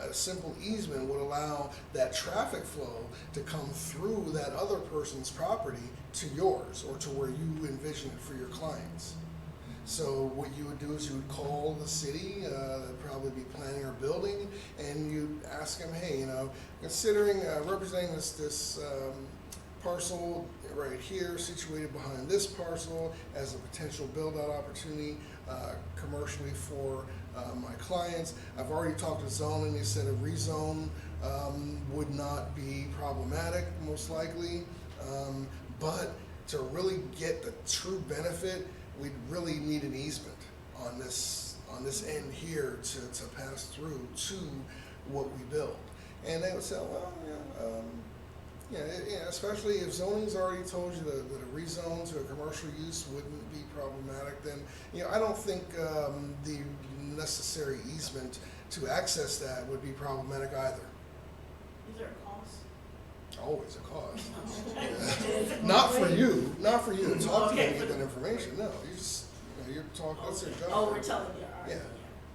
a simple easement would allow that traffic flow to come through that other person's property to yours or to where you envision it for your clients. So what you would do is you would call the city, they'd probably be planning or building, and you'd ask them, hey, you know, considering representing this parcel right here situated behind this parcel as a potential build-out opportunity commercially for my clients. I've already talked to zoning. They said a rezone would not be problematic, most likely, but to really get the true benefit, we'd really need an easement on this end here to pass through to what we build. And they would say, well, yeah, especially if zoning's already told you that a rezone to a commercial use wouldn't be problematic, then, you know, I don't think the necessary easement to access that would be problematic either. Is there a cost? Always a cost. Not for you to talk to you and get that information. No, you're talking. That's their job. Oh, we're telling you. All right.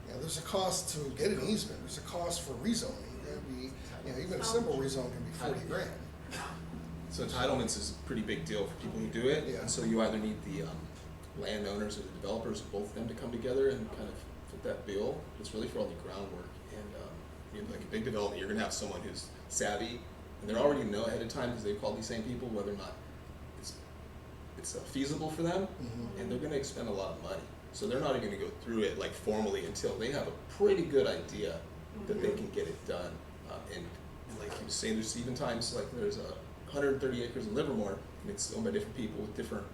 Yeah. There's a cost to get an easement. There's a cost for rezoning. It'd be, you know, even a simple rezone can be $40,000. So entitlements is a pretty big deal for people who do it. Yeah. And so you either need the landowners or the developers, both of them, to come together and kind of fit that bill. It's really for all the groundwork. And you know, like a big development, you're gonna have someone who's savvy, and they're already know ahead of time because they've called these same people whether or not it's feasible for them, and they're gonna expend a lot of money. So they're not even gonna go through it like formally until they have a pretty good idea that they can get it done. And like you were saying, there's even times like there's 130 acres in Livermore, and it's owned by different people with different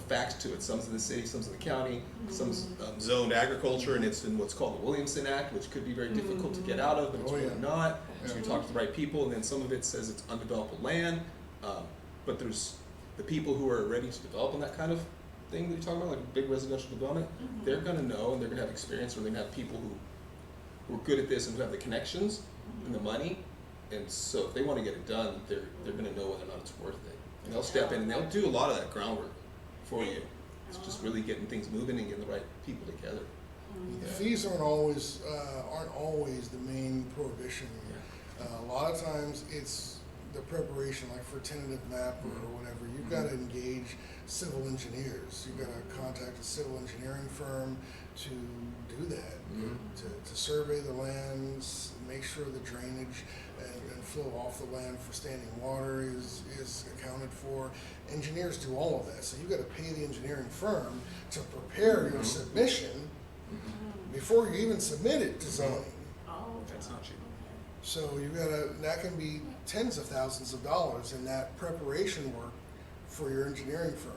facts to it. Some's in the city, some's in the county, some's zoned agriculture, and it's in what's called the Williamson Act, which could be very difficult to get out of, but it's really not. So you talk to the right people, and then some of it says it's undeveloped land, but there's the people who are ready to develop on that kind of thing that you're talking about, like big residential development. They're gonna know, and they're gonna have experience, or they're gonna have people who are good at this and who have the connections and the money. And so if they want to get it done, they're going to know whether or not it's worth it. And they'll step in and they'll do a lot of that groundwork for you. It's just really getting things moving and getting the right people together. The fees aren't always the main prohibition. A lot of times it's the preparation, like for tentative map or whatever, you've got to engage civil engineers. You've got to contact a civil engineering firm to do that, to survey the lands, make sure the drainage and flow off the land for standing water is accounted for. Engineers do all of that, so you've got to pay the engineering firm to prepare your submission before you even submit it to zoning. Oh, That's not cheap. So that can be tens of thousands of dollars in that preparation work for your engineering firm.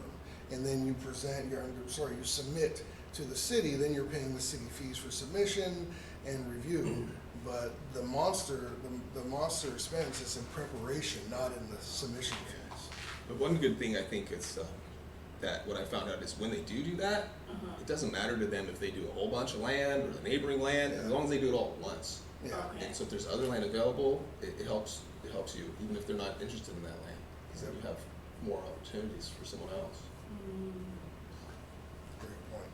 And then you you submit to the city, then you're paying the city fees for submission and review. But the monster expense is in preparation, not in the submission fees. But one good thing I think is that what I found out is when they do that, it doesn't matter to them if they do a whole bunch of land or the neighboring land, as long as they do it all at once. Yeah. Okay. And so if there's other land available, it helps you, even if they're not interested in that land, because then you have more opportunities for someone else. Great point.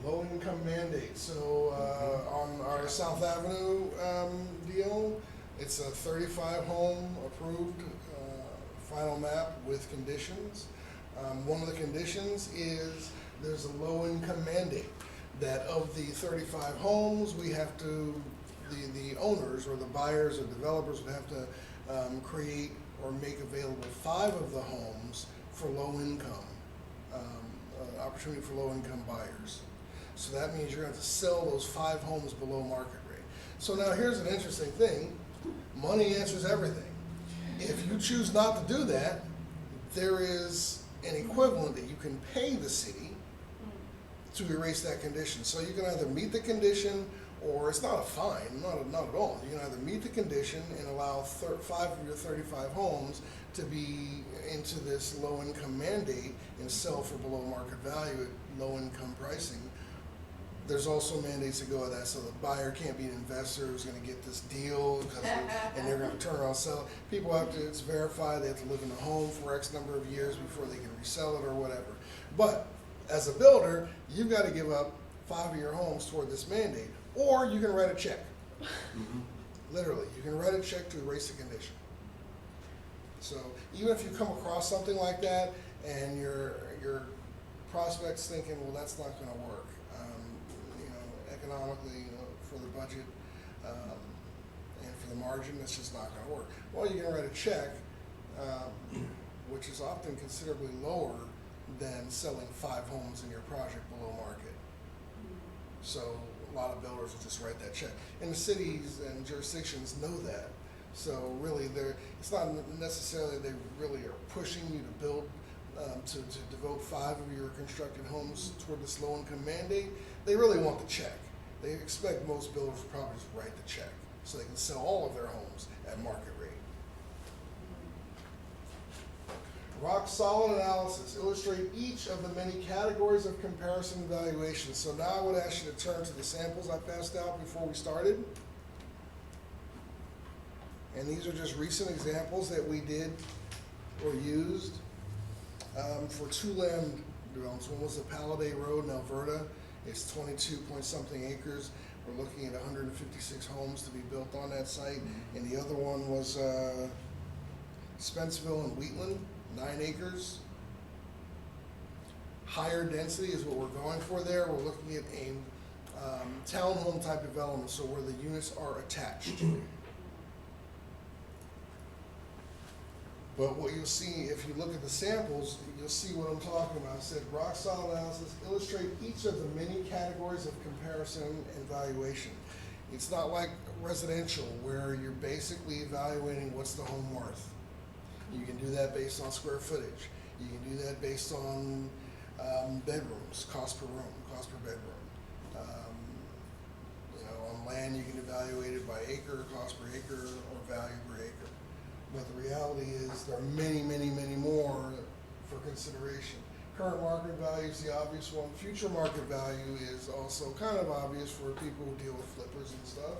Low income mandate. So on our South Avenue deal, it's a 35 home approved final map with conditions. One of the conditions is there's a low income mandate that of the 35 homes, we have to, the owners or the buyers or developers would have to create or make available 5 of the homes for low income, opportunity for low income buyers. So that means you're going to have to sell those 5 homes below market rate. So now here's an interesting thing. Money answers everything. If you choose not to do that, there is an equivalent that you can pay the city to erase that condition. So you can either meet the condition, or it's not a fine, not at all. You can either meet the condition and allow 5 of your 35 homes to be into this low income mandate and sell for below market value at low income pricing. There's also mandates that go with that, so the buyer can't be an investor who's going to get this deal and they're going to turn around and sell it. People have to, it's verified, they have to live in the home for X number of years before they can resell it or whatever. But as a builder, you've got to give up 5 of your homes toward this mandate, or you can write a check. Literally, you can write a check to erase the condition. So even if you come across something like that and your prospect's thinking, well, that's not going to work, economically, for the budget and for the margin, that's just not going to work. Well, you can write a check, which is often considerably lower than selling 5 homes in your project below market. So a lot of builders will just write that check. And the cities and jurisdictions know that. So really, it's not necessarily they really are pushing you to build, to devote 5 of your constructed homes toward this low income mandate. They really want the check. They expect most builders to probably just write the check so they can sell all of their homes at market rate. Rock solid analysis. Illustrate each of the many categories of comparison and evaluation. So now I would ask you to turn to the samples I passed out before we started. And these are just recent examples that we did or used for 2 land developments. One was the Palladay Road in Alberta. It's 22 point something acres. We're looking at 156 homes to be built on that site. And the other one was Spencerville and Wheatland, 9 acres. Higher density is what we're going for there. We're looking at a townhome type development, so where the units are attached. But what you'll see, if you look at the samples, you'll see what I'm talking about. I said rock solid analysis, illustrate each of the many categories of comparison and valuation. It's not like residential where you're basically evaluating what's the home worth. You can do that based on square footage. You can do that based on bedrooms, cost per room, cost per bedroom. On land, you can evaluate it by acre, cost per acre, or value per acre. But the reality is there are many, many, many more for consideration. Current market value is the obvious one. Future market value is also kind of obvious for people who deal with flippers and stuff.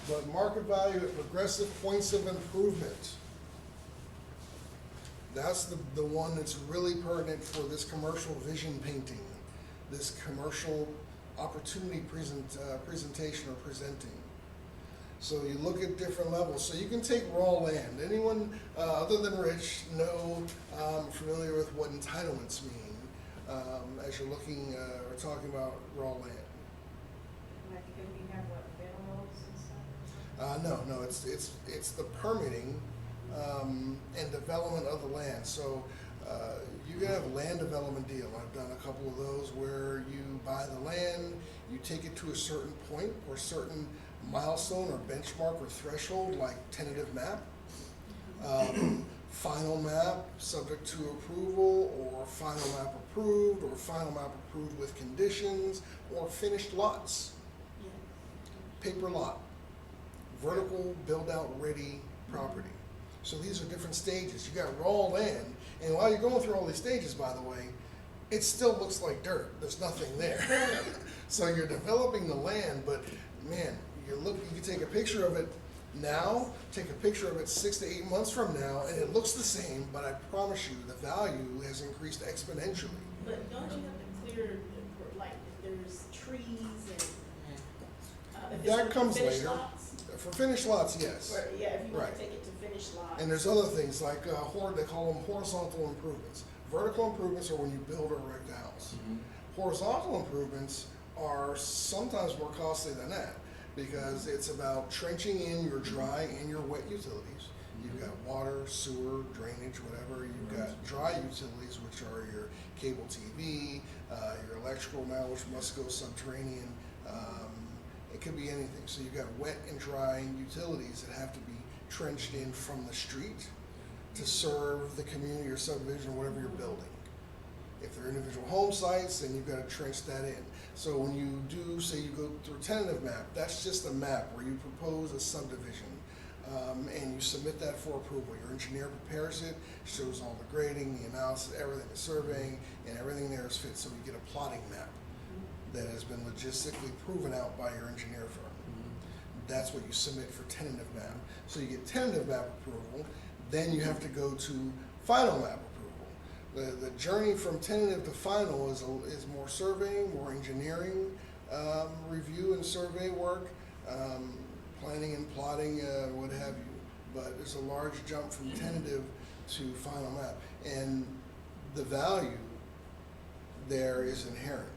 But market value at progressive points of improvement. That's the one that's really pertinent for this commercial vision painting, this commercial opportunity presentation or presenting. So you look at different levels. So you can take raw land. Anyone other than Rich know, familiar with what entitlements mean as you're looking or talking about raw land? Like if we have what, minerals and stuff? No, it's the permitting and development of the land. So you can have a land development deal. I've done a couple of those where you buy the land, you take it to a certain point or certain milestone or benchmark or threshold, like tentative map, final map subject to approval, or final map approved, or final map approved with conditions, or finished lots, paper lot, vertical build-out ready property. So these are different stages. You got raw land, and while you're going through all these stages, by the way, it still looks like dirt. There's nothing there. So you're developing the land, but man, you can take a picture of it now, take a picture of it 6 to 8 months from now, and it looks the same, but I promise you the value has increased exponentially. But don't you have to clear, like, if there's trees and, if That it's comes finished later. lots? For finished lots, yes. Or, yeah, if you want Right. to take it to finished lots. And there's other things like, they call them horizontal improvements. Vertical improvements are when you build or erect a house. Horizontal improvements are sometimes more costly than that, because it's about trenching in your dry and your wet utilities. You've got water, sewer, drainage, whatever. You've got dry utilities, which are your cable TV, your electrical now, which must go subterranean. It could be anything. So you've got wet and dry utilities that have to be trenched in from the street to serve the community or subdivision, whatever you're building. If they're individual home sites, then you've got to trench that in. So when you do, say you go through a tentative map, that's just a map where you propose a subdivision and you submit that for approval. Your engineer prepares it, shows all the grading, the analysis, everything, the surveying, and everything there is fit. So you get a plotting map that has been logistically proven out by your engineer firm. That's what you submit for tentative map. So you get tentative map approval, then you have to go to final map approval. The journey from tentative to final is more surveying, more engineering, review and survey work, planning and plotting, what have you. But there's a large jump from tentative to final map. And the value there is inherent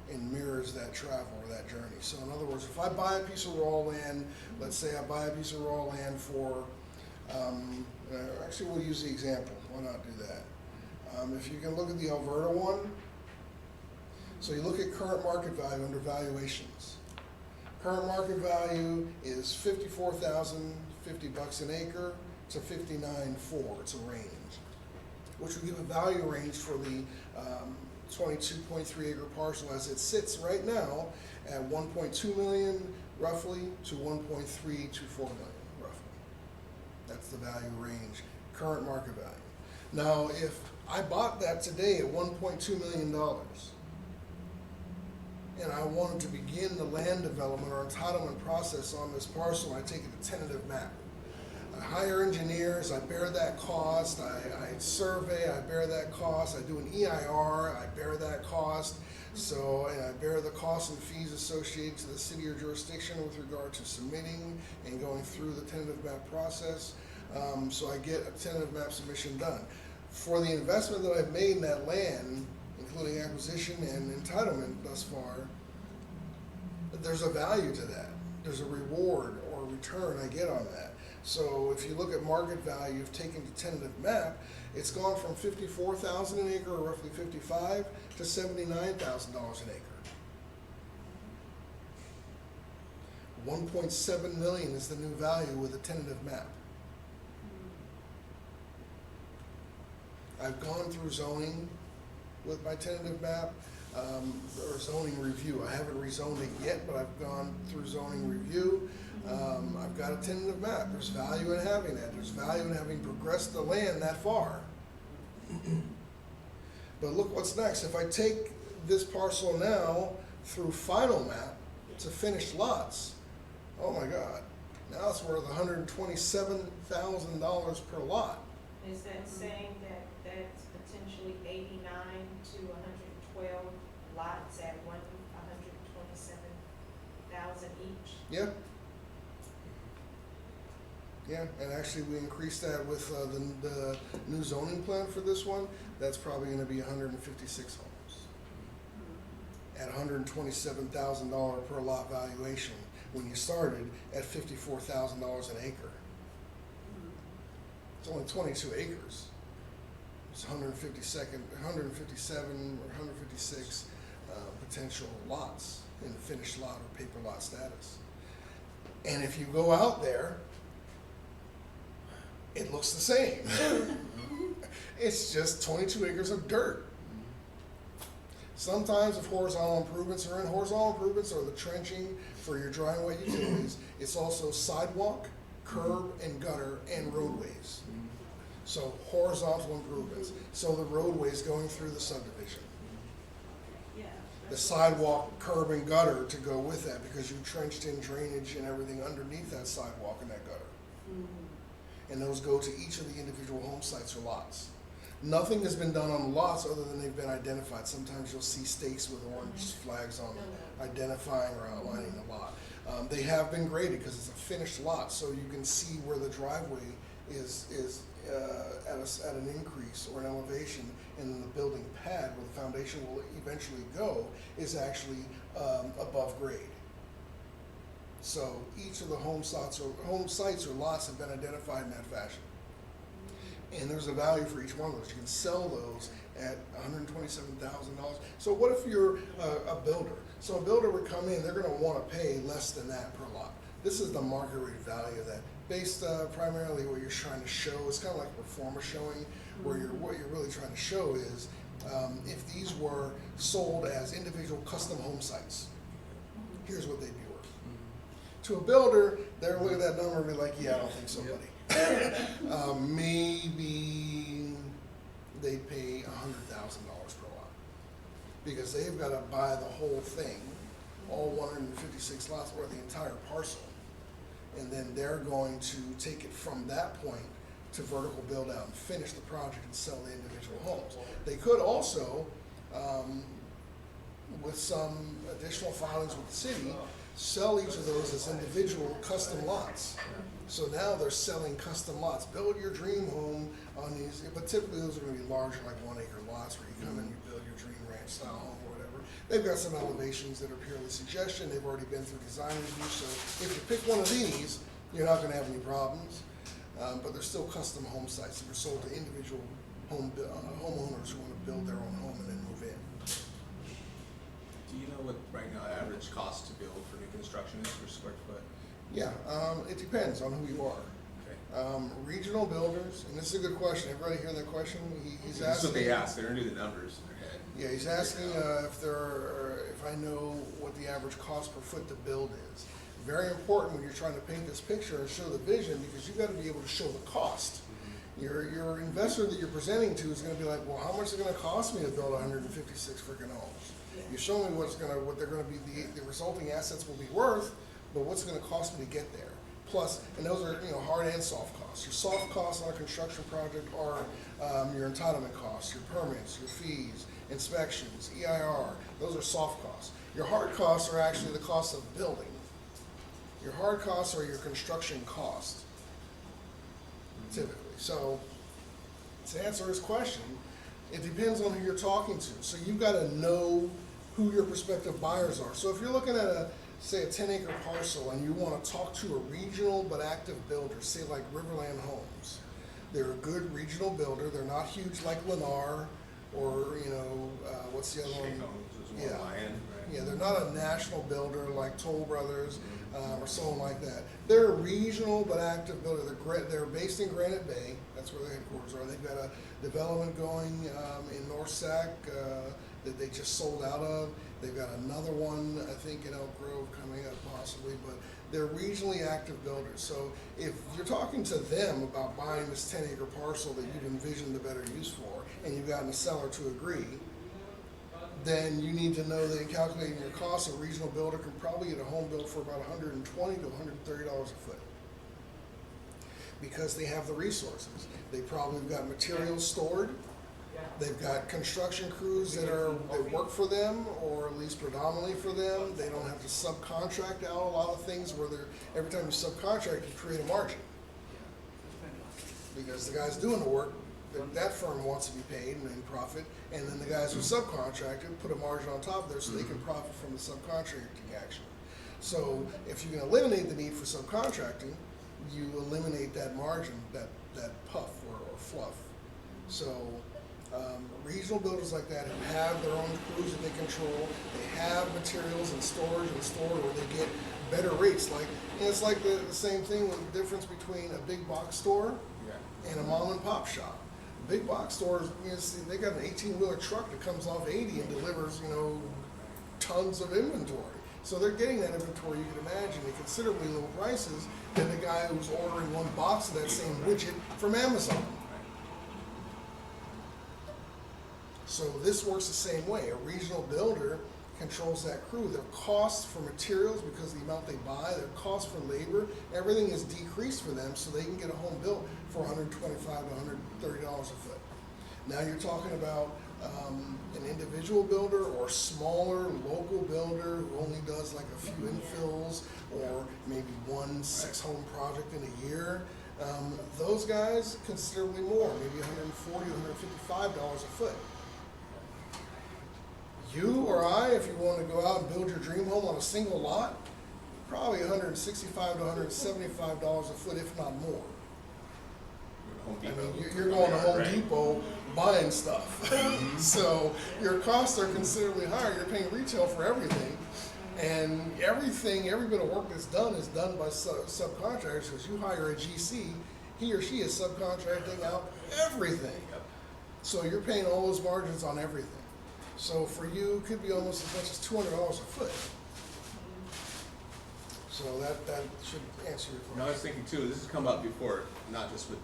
and mirrors that travel or that journey. So in other words, if I buy a piece of raw land, let's say I buy a piece of raw land for, actually we'll use the example, why not do that? If you can look at the Alberta one, so you look at current market value under valuations. Current market value is $54,050 an acre to $59,400. It's a range, which would give a value range for the 22.3 acre parcel as it sits right now at 1.2 million roughly to 1.324 million roughly. That's the value range, current market value. Now, if I bought that today at $1.2 million and I wanted to begin the land development or entitlement process on this parcel, I take it to tentative map. I hire engineers, I bear that cost, I survey, I bear that cost, I do an EIR, I bear that cost, and I bear the costs and fees associated to the city or jurisdiction with regard to submitting and going through the tentative map process. So I get a tentative map submission done. For the investment that I've made in that land, including acquisition and entitlement thus far, there's a value to that. There's a reward or return I get on that. So if you look at market value of taking the tentative map, it's gone from $54,000 an acre, or roughly $55,000, to $79,000 an acre. 1.7 million is the new value with a tentative map. I've gone through zoning with my tentative map, or zoning review. I haven't rezoned it yet, but I've gone through zoning review. I've got a tentative map. There's value in having that. There's value in having progressed the land that far. But look what's next. If I take this parcel now through final map to finished lots, oh my God, now it's worth $127,000 per lot. Is that saying that that's potentially 89 to 112 lots at 127,000 each? Yeah. Yeah, and actually we increased that with the new zoning plan for this one. That's probably gonna be 156 homes at $127,000 per lot valuation, when you started at $54,000 an acre. It's only 22 acres. It's 157 or 156 potential lots in finished lot or paper lot status. And if you go out there, it looks the same. It's just 22 acres of dirt. Sometimes if horizontal improvements are in, horizontal improvements are the trenching for your driveway utilities. It's also sidewalk, curb and gutter and roadways. So horizontal improvements. So the roadways going through the subdivision. Yeah. The sidewalk, curb and gutter to go with that, because you trenched in drainage and everything underneath that sidewalk and that gutter. And those go to each of the individual home sites or lots. Nothing has been done on the lots other than they've been identified. Sometimes you'll see stakes with orange flags on them, identifying or outlining the lot. They have been graded because it's a finished lot, so you can see where the driveway is at an increase or an elevation, and then the building pad where the foundation will eventually go is actually above grade. So each of the home sites or lots have been identified in that fashion. And there's a value for each one of those. You can sell those at $127,000. So what if you're a builder? So a builder would come in, they're gonna wanna pay less than that per lot. This is the market rate value of that, based primarily what you're trying to show. It's kind of like a performer showing, where what you're really trying to show is if these were sold as individual custom home sites, here's what they'd be worth. To a builder, they're looking at that number and be like, yeah, I don't think so, buddy. Maybe they'd pay $100,000 per lot, because they've got to buy the whole thing, all 156 lots, or the entire parcel. And then they're going to take it from that point to vertical build out and finish the project and sell the individual homes. They could also, with some additional filings with the city, sell each of those as individual custom lots. So now they're selling custom lots. Build your dream home on these, but typically those are gonna be larger, like 1 acre lots, where you come and you build your dream ranch style home or whatever. They've got some elevations that are purely suggestion. They've already been through design review, so if you pick one of these, you're not gonna have any problems. But they're still custom home sites that are sold to individual homeowners who wanna build their own home and then move in. Do you know what right now average cost to build for new construction is per square foot? Yeah, it depends on who you are. Okay. Regional builders, and this is a good question. Everybody hear that question? He's That's asking. what they ask. They don't do the numbers in their head. Yeah, he's asking if I know what the average cost per foot to build is. Very important when you're trying to paint this picture and show the vision, because you've got to be able to show the cost. Your investor that you're presenting to is going to be like, well, how much is it going to cost me to build 156 freaking homes? You show me what they're going to be, the resulting assets will be worth, but what's it going to cost me to get there? Plus, and those are hard and soft costs. Your soft costs on a construction project are your entitlement costs, your permits, your fees, inspections, EIR. Those are soft costs. Your hard costs are actually the cost of building. Your hard costs are your construction cost, typically. So, to answer his question, it depends on who you're talking to. So you've got to know who your prospective buyers are. So if you're looking at say a 10-acre parcel and you want to talk to a regional but active builder, say like Riverland Homes, they're a good regional builder. They're not huge like Lennar or what's the other one? Yeah. Yeah, they're not a national builder like Toll Brothers or someone like that. They're a regional but active builder. They're based in Granite Bay. That's where their headquarters are. They've got a development going in North Sac that they just sold out of. They've got another one, I think, in Elk Grove coming up possibly, but they're regionally active builders. So if you're talking to them about buying this 10-acre parcel that you've envisioned a better use for, and you've gotten a seller to agree, then you need to know that in calculating your costs, a regional builder can probably get a home built for about $120 to $130 a foot, because they have the resources. They probably have got materials stored. They've got construction crews that work for them, or at least predominantly for them. They don't have to subcontract out a lot of things where every time you subcontract, you create a margin. because the guys doing the work, that firm wants to be paid and profit, and then the guys who subcontracted put a margin on top of there so they can profit from the subcontracting action. So if you can eliminate the need for subcontracting, you eliminate that margin, that puff or fluff. So regional builders like that who have their own crews that they control, they have materials and storage and store where they get better rates. Like, and it's like the same thing with the difference between a big box store and a mom and pop shop. Big box stores, see, they got an 18-wheeler truck that comes off 80 and delivers, tons of inventory. So they're getting that inventory, you can imagine, at considerably lower prices than the guy who's ordering one box of that same widget from Amazon. So this works the same way. A regional builder controls that crew. Their costs for materials, because of the amount they buy, their costs for labor, everything is decreased for them so they can get a home built for $125 to $130 a foot. Now you're talking about an individual builder or smaller local builder who only does like a few infills or maybe 1 6-home project in a year. Those guys considerably more, maybe $140 to $155 a foot. You or I, if you want to go out and build your dream home on a single lot, probably $165 to $175 a foot, if not more. I mean, you're going to Home Depot buying stuff. So your costs are considerably higher. You're paying retail for everything. And every bit of work that's done is done by subcontractors. Because you hire a GC, he or she is subcontracting out everything. So you're paying all those margins on everything. So for you, it could be almost as much as $200 a foot. So that should answer your question. No, I was thinking too, this has come up before, not just with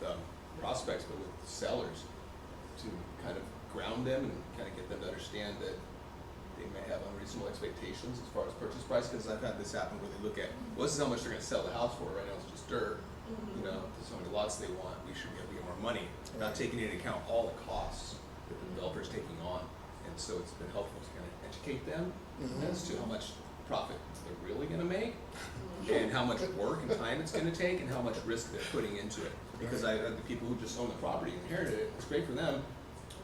prospects, but with sellers, to kind of ground them and kind of get them to understand that they may have unreasonable expectations as far as purchase price, because I've had this happen where they look at, well, this is how much they're going to sell the house for. Right now it's just dirt. There's so many lots they want, we should be able to get more money, not taking into account all the costs that the developer's taking on. And so it's been helpful to kind of educate them as to how much profit they're really going to make, and how much work and time it's going to take, and how much risk they're putting into it. Because I the people who just own the property and inherited it, it's great for them,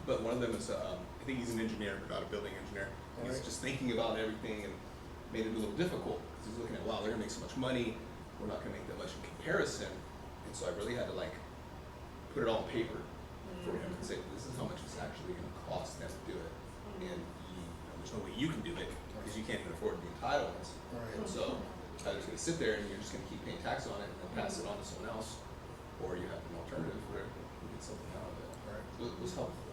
but one of them is, I think he's an engineer, but not a building engineer. He's just thinking about everything and made it a little difficult, because he's looking at, wow, they're going to make so much money, we're not going to make that much in comparison. And so I really had to put it all on paper for him and say, this is how much it's actually going to cost them to do it. And there's no way you can do it because you can't even afford the entitlements. And so either it's going to sit there and you're just going to keep paying tax on it and then pass it on to someone else, or you have an alternative where you get something out of it. So it was helpful.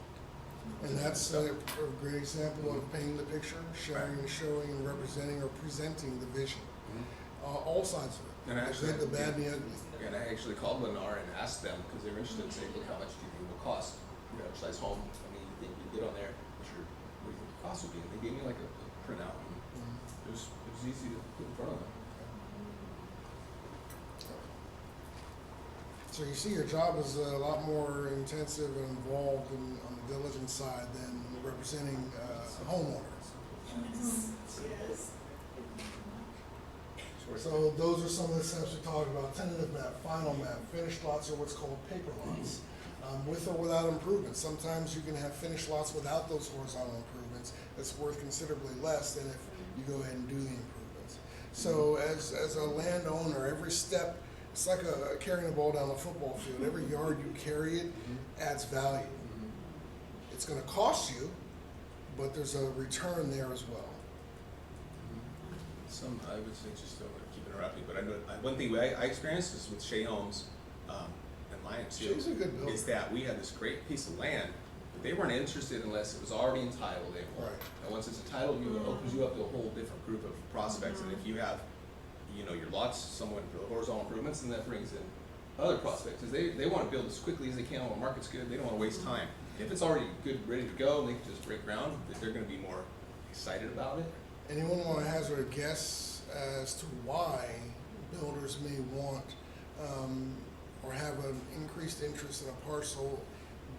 And that's a great example of painting the picture, sharing and showing and representing or presenting the vision. All sides of it. And actually, the good, the bad, and the ugly. And I actually called Lennar and asked them, because they were interested in saying, look, how much do you think it will cost? Your average size home, I mean, you think you get on there, what do you think the cost would be? And they gave me like a printout, and it was easy to put in front of them. So you see, your job is a lot more intensive and involved on the diligence side than representing homeowners. Yes. So those are some of the steps we talked about: tentative map, final map, finished lots, or what's called paper lots, with or without improvements. Sometimes you can have finished lots without those horizontal improvements. That's worth considerably less than if you go ahead and do the improvements. So as a landowner, every step, it's like carrying a ball down the football field. Every yard you carry it adds value. It's going to cost you, but there's a return there as well. I would say, just don't want to keep interrupting, but I know one thing I experienced is with Shea Homes and Lions too, She's a good builder. is that we had this great piece of land, but they weren't interested unless it was already entitled anymore. Right. And once it's entitled, it opens you up to a whole different group of prospects. And if you have, your lots somewhat for the horizontal improvements, and that brings in other prospects, because they want to build as quickly as they can when the market's good. They don't want to waste time. If it's already good, ready to go, and they can just break ground, they're going to be more excited about it. Anyone want to hazard a guess as to why builders may want or have an increased interest in a parcel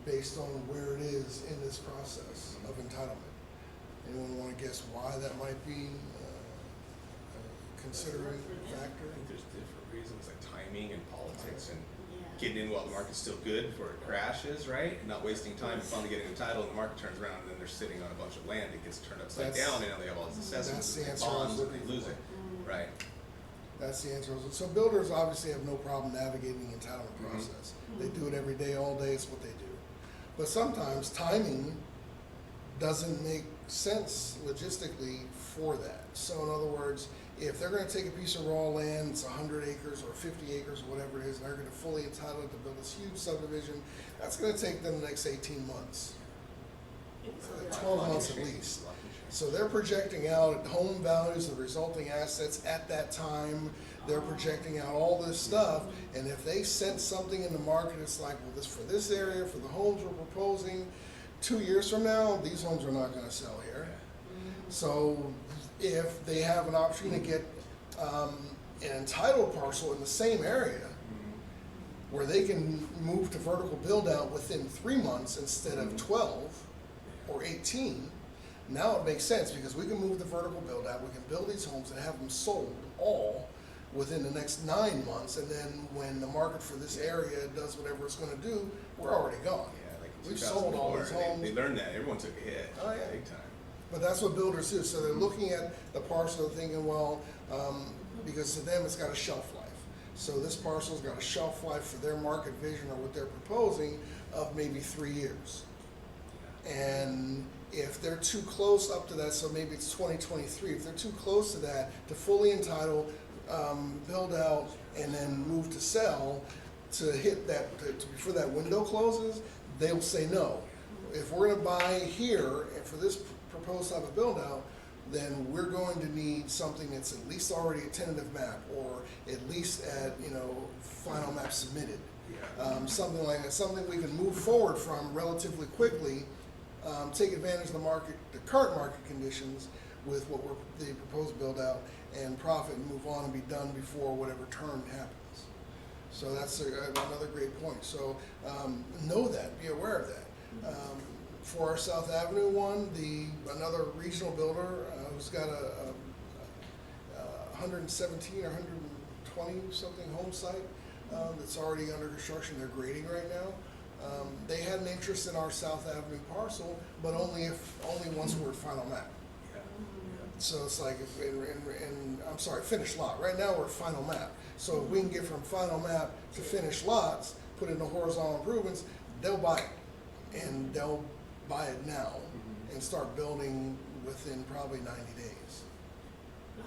based on where it is in this process of entitlement? Anyone want to guess why that might be a considering factor? I think there's different reasons like timing and politics and getting in while the market's still good before it crashes, right? And not wasting time and finally getting a title and the market turns around and then they're sitting on a bunch of land, it gets turned upside That's- down and now they have all these assessments that's the and answer I was bonds and looking they lose for. it, right? That's the answer. So builders obviously have no problem navigating the entitlement process. They do it every day, all day, it's what they do. But sometimes timing doesn't make sense logistically for that. So in other words, if they're gonna take a piece of raw land, it's 100 acres or 50 acres or whatever it is, and they're gonna fully entitle it to build this huge subdivision, that's gonna take them the next 18 months. 12 months at least. So they're projecting out home values, the resulting assets at that time. They're projecting out all this stuff, and if they set something in the market, it's like, well, this for this area, for the homes we're proposing, 2 years from now, these homes are not gonna sell here. So if they have an option to get an entitled parcel in the same area, where they can move to vertical build out within 3 months instead of 12 or 18, now it makes sense because we can move the vertical build out, we can build these homes and have them sold all within the next 9 months, and then when the market for this area does whatever it's gonna do, we're already gone. Yeah, like in We've sold all 2004, these homes. They learned that, everyone took a hit, Oh, yeah. big time. But that's what builders do, so they're looking at the parcel and thinking, well, because to them, it's got a shelf life. So this parcel's got a shelf life for their market vision or what they're proposing of maybe 3 years. And if they're too close up to that, so maybe it's 2023, if they're too close to that, to fully entitle, build out, and then move to sell, to hit that, before that window closes, they'll say no. If we're gonna buy here, and for this proposed type of build out, then we're going to need something that's at least already a tentative map, or at least at, final map submitted. Something like that, something we can move forward from relatively quickly, take advantage of the market, the current market conditions with what we're, the proposed build out, and profit and move on and be done before whatever term happens. So that's another great point. So know that, be aware of that. For our South Avenue one, another regional builder who's got a 117 or 120 something home site that's already under construction. They're grading right now. They had an interest in our South Avenue parcel, but only once we're at final map. So it's like, I'm sorry, finished lot. Right now, we're at final map. So if we can get from final map to finished lots, put in the horizontal improvements, they'll buy it. And they'll buy it now and start building within probably 90 days.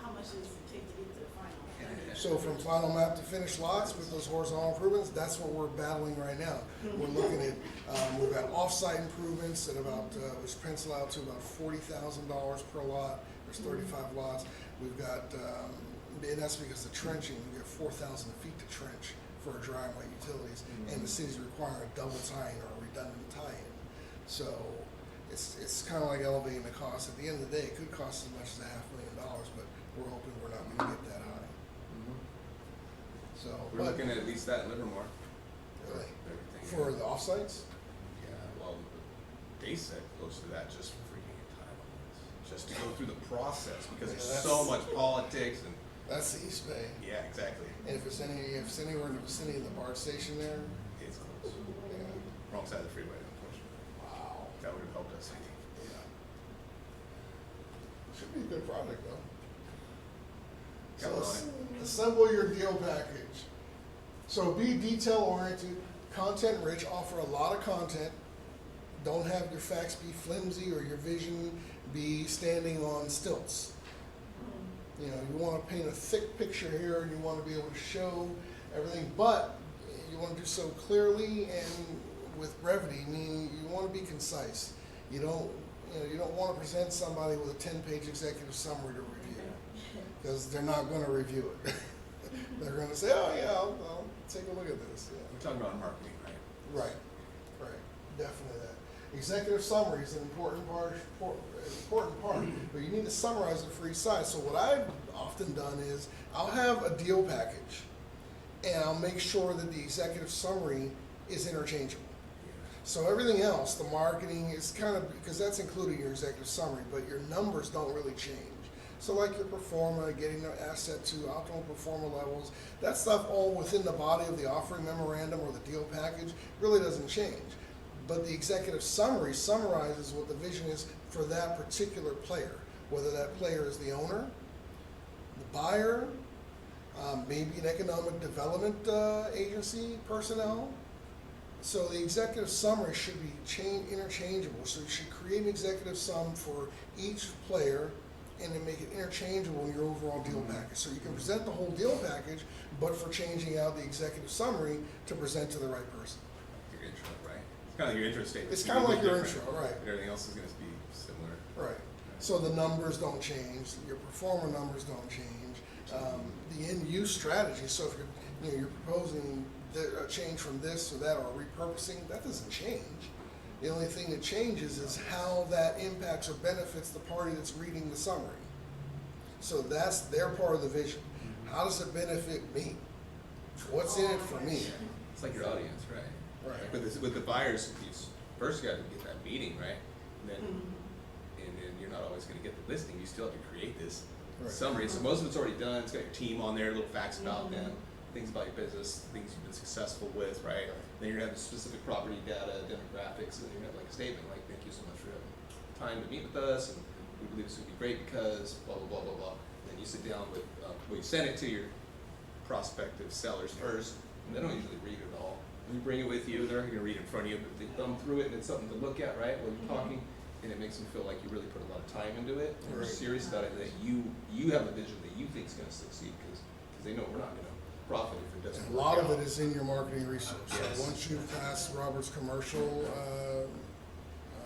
How much does it take to get to the final? So from final map to finished lots with those horizontal improvements, that's what we're battling right now. We're looking at, we've got off-site improvements at about, which pencil out to about $40,000 per lot. There's 35 lots. We've got, and that's because the trenching, we get 4,000 feet to trench for a dry and wet utilities, and the city's requiring a double tie-in or a redundant tie-in. So it's kind of like elevating the cost. At the end of the day, it could cost as much as $500,000, but we're hoping we're not going to get that high. So We're looking at least that in Livermore. Really? Everything. For the offsites. Yeah, well, they said close to that just for freaking entitlements, just to go through the process, because Yeah, there's that's- so much politics and, That's the East Bay. yeah, exactly. And if it's anywhere in the vicinity of the BART station there, It's close. yeah. Wrong side of the freeway, unfortunately. Wow. That would have helped us, I think. Yeah. Should be a good project though. Count So on it. assemble your deal package. So be detail oriented, content rich, offer a lot of content. Don't have your facts be flimsy or your vision be standing on stilts. You know, you want to paint a thick picture here, and you want to be able to show everything, but you want to do so clearly and with brevity, meaning you want to be concise. You don't want to present somebody with a 10-page executive summary to review, because they're not going to review it. They're going to say, oh yeah, I'll take a look at this. Yeah. We're talking about marketing, right? Right, definitely that. Executive summary is an important part, but you need to summarize it for each side. So what I've often done is I'll have a deal package, and I'll make sure that the executive summary is interchangeable. So everything else, the marketing is kind of, because that's included in your executive summary, but your numbers don't really change. So like your performa, getting the asset to optimal performa levels, that stuff all within the body of the offering memorandum or the deal package really doesn't change. But the executive summary summarizes what the vision is for that particular player, whether that player is the owner, the buyer, maybe an economic development agency personnel. So the executive summary should be interchangeable. So you should create an executive sum for each player and then make it interchangeable in your overall deal package. So you can present the whole deal package, but for changing out the executive summary to present to the right person. Your intro, right? It's kind of like your intro statement. It's It's kind of like your different, intro, right? but everything else is going to be similar. Right. So the numbers don't change, your performer numbers don't change. The in-use strategy, so if you're proposing a change from this or that or repurposing, that doesn't change. The only thing that changes is how that impacts or benefits the party that's reading the summary. So that's their part of the vision. How does it benefit me? What's in it for me? It's like your audience, right? Right. Like with the buyers, first you got to get that meeting, right? And then, you're not always going to get the listing. You still have to create this Right. summary. So most of it's already done. It's got your team on there, little facts about them, things about your business, things you've been successful with, right? Then you're going to have specific property data, demographics, and then you're going to have like a statement like, thank you so much for having time to meet with us, and we believe this would be great because blah, blah, blah, blah, blah. And then you sit down with, you send it to your prospective sellers first, and they don't usually read it all. When you bring it with you, they're going to read it in front of you, but they thumb through it, and it's something to look at, right, while you're talking, and it makes them feel like you really put a lot of time into it, and you're Right. serious about it, that you have a vision that you think is going to succeed, because they know we're not going to profit if it doesn't And a work lot out. of it is in your marketing resource. Yes. So once you pass Robert's commercial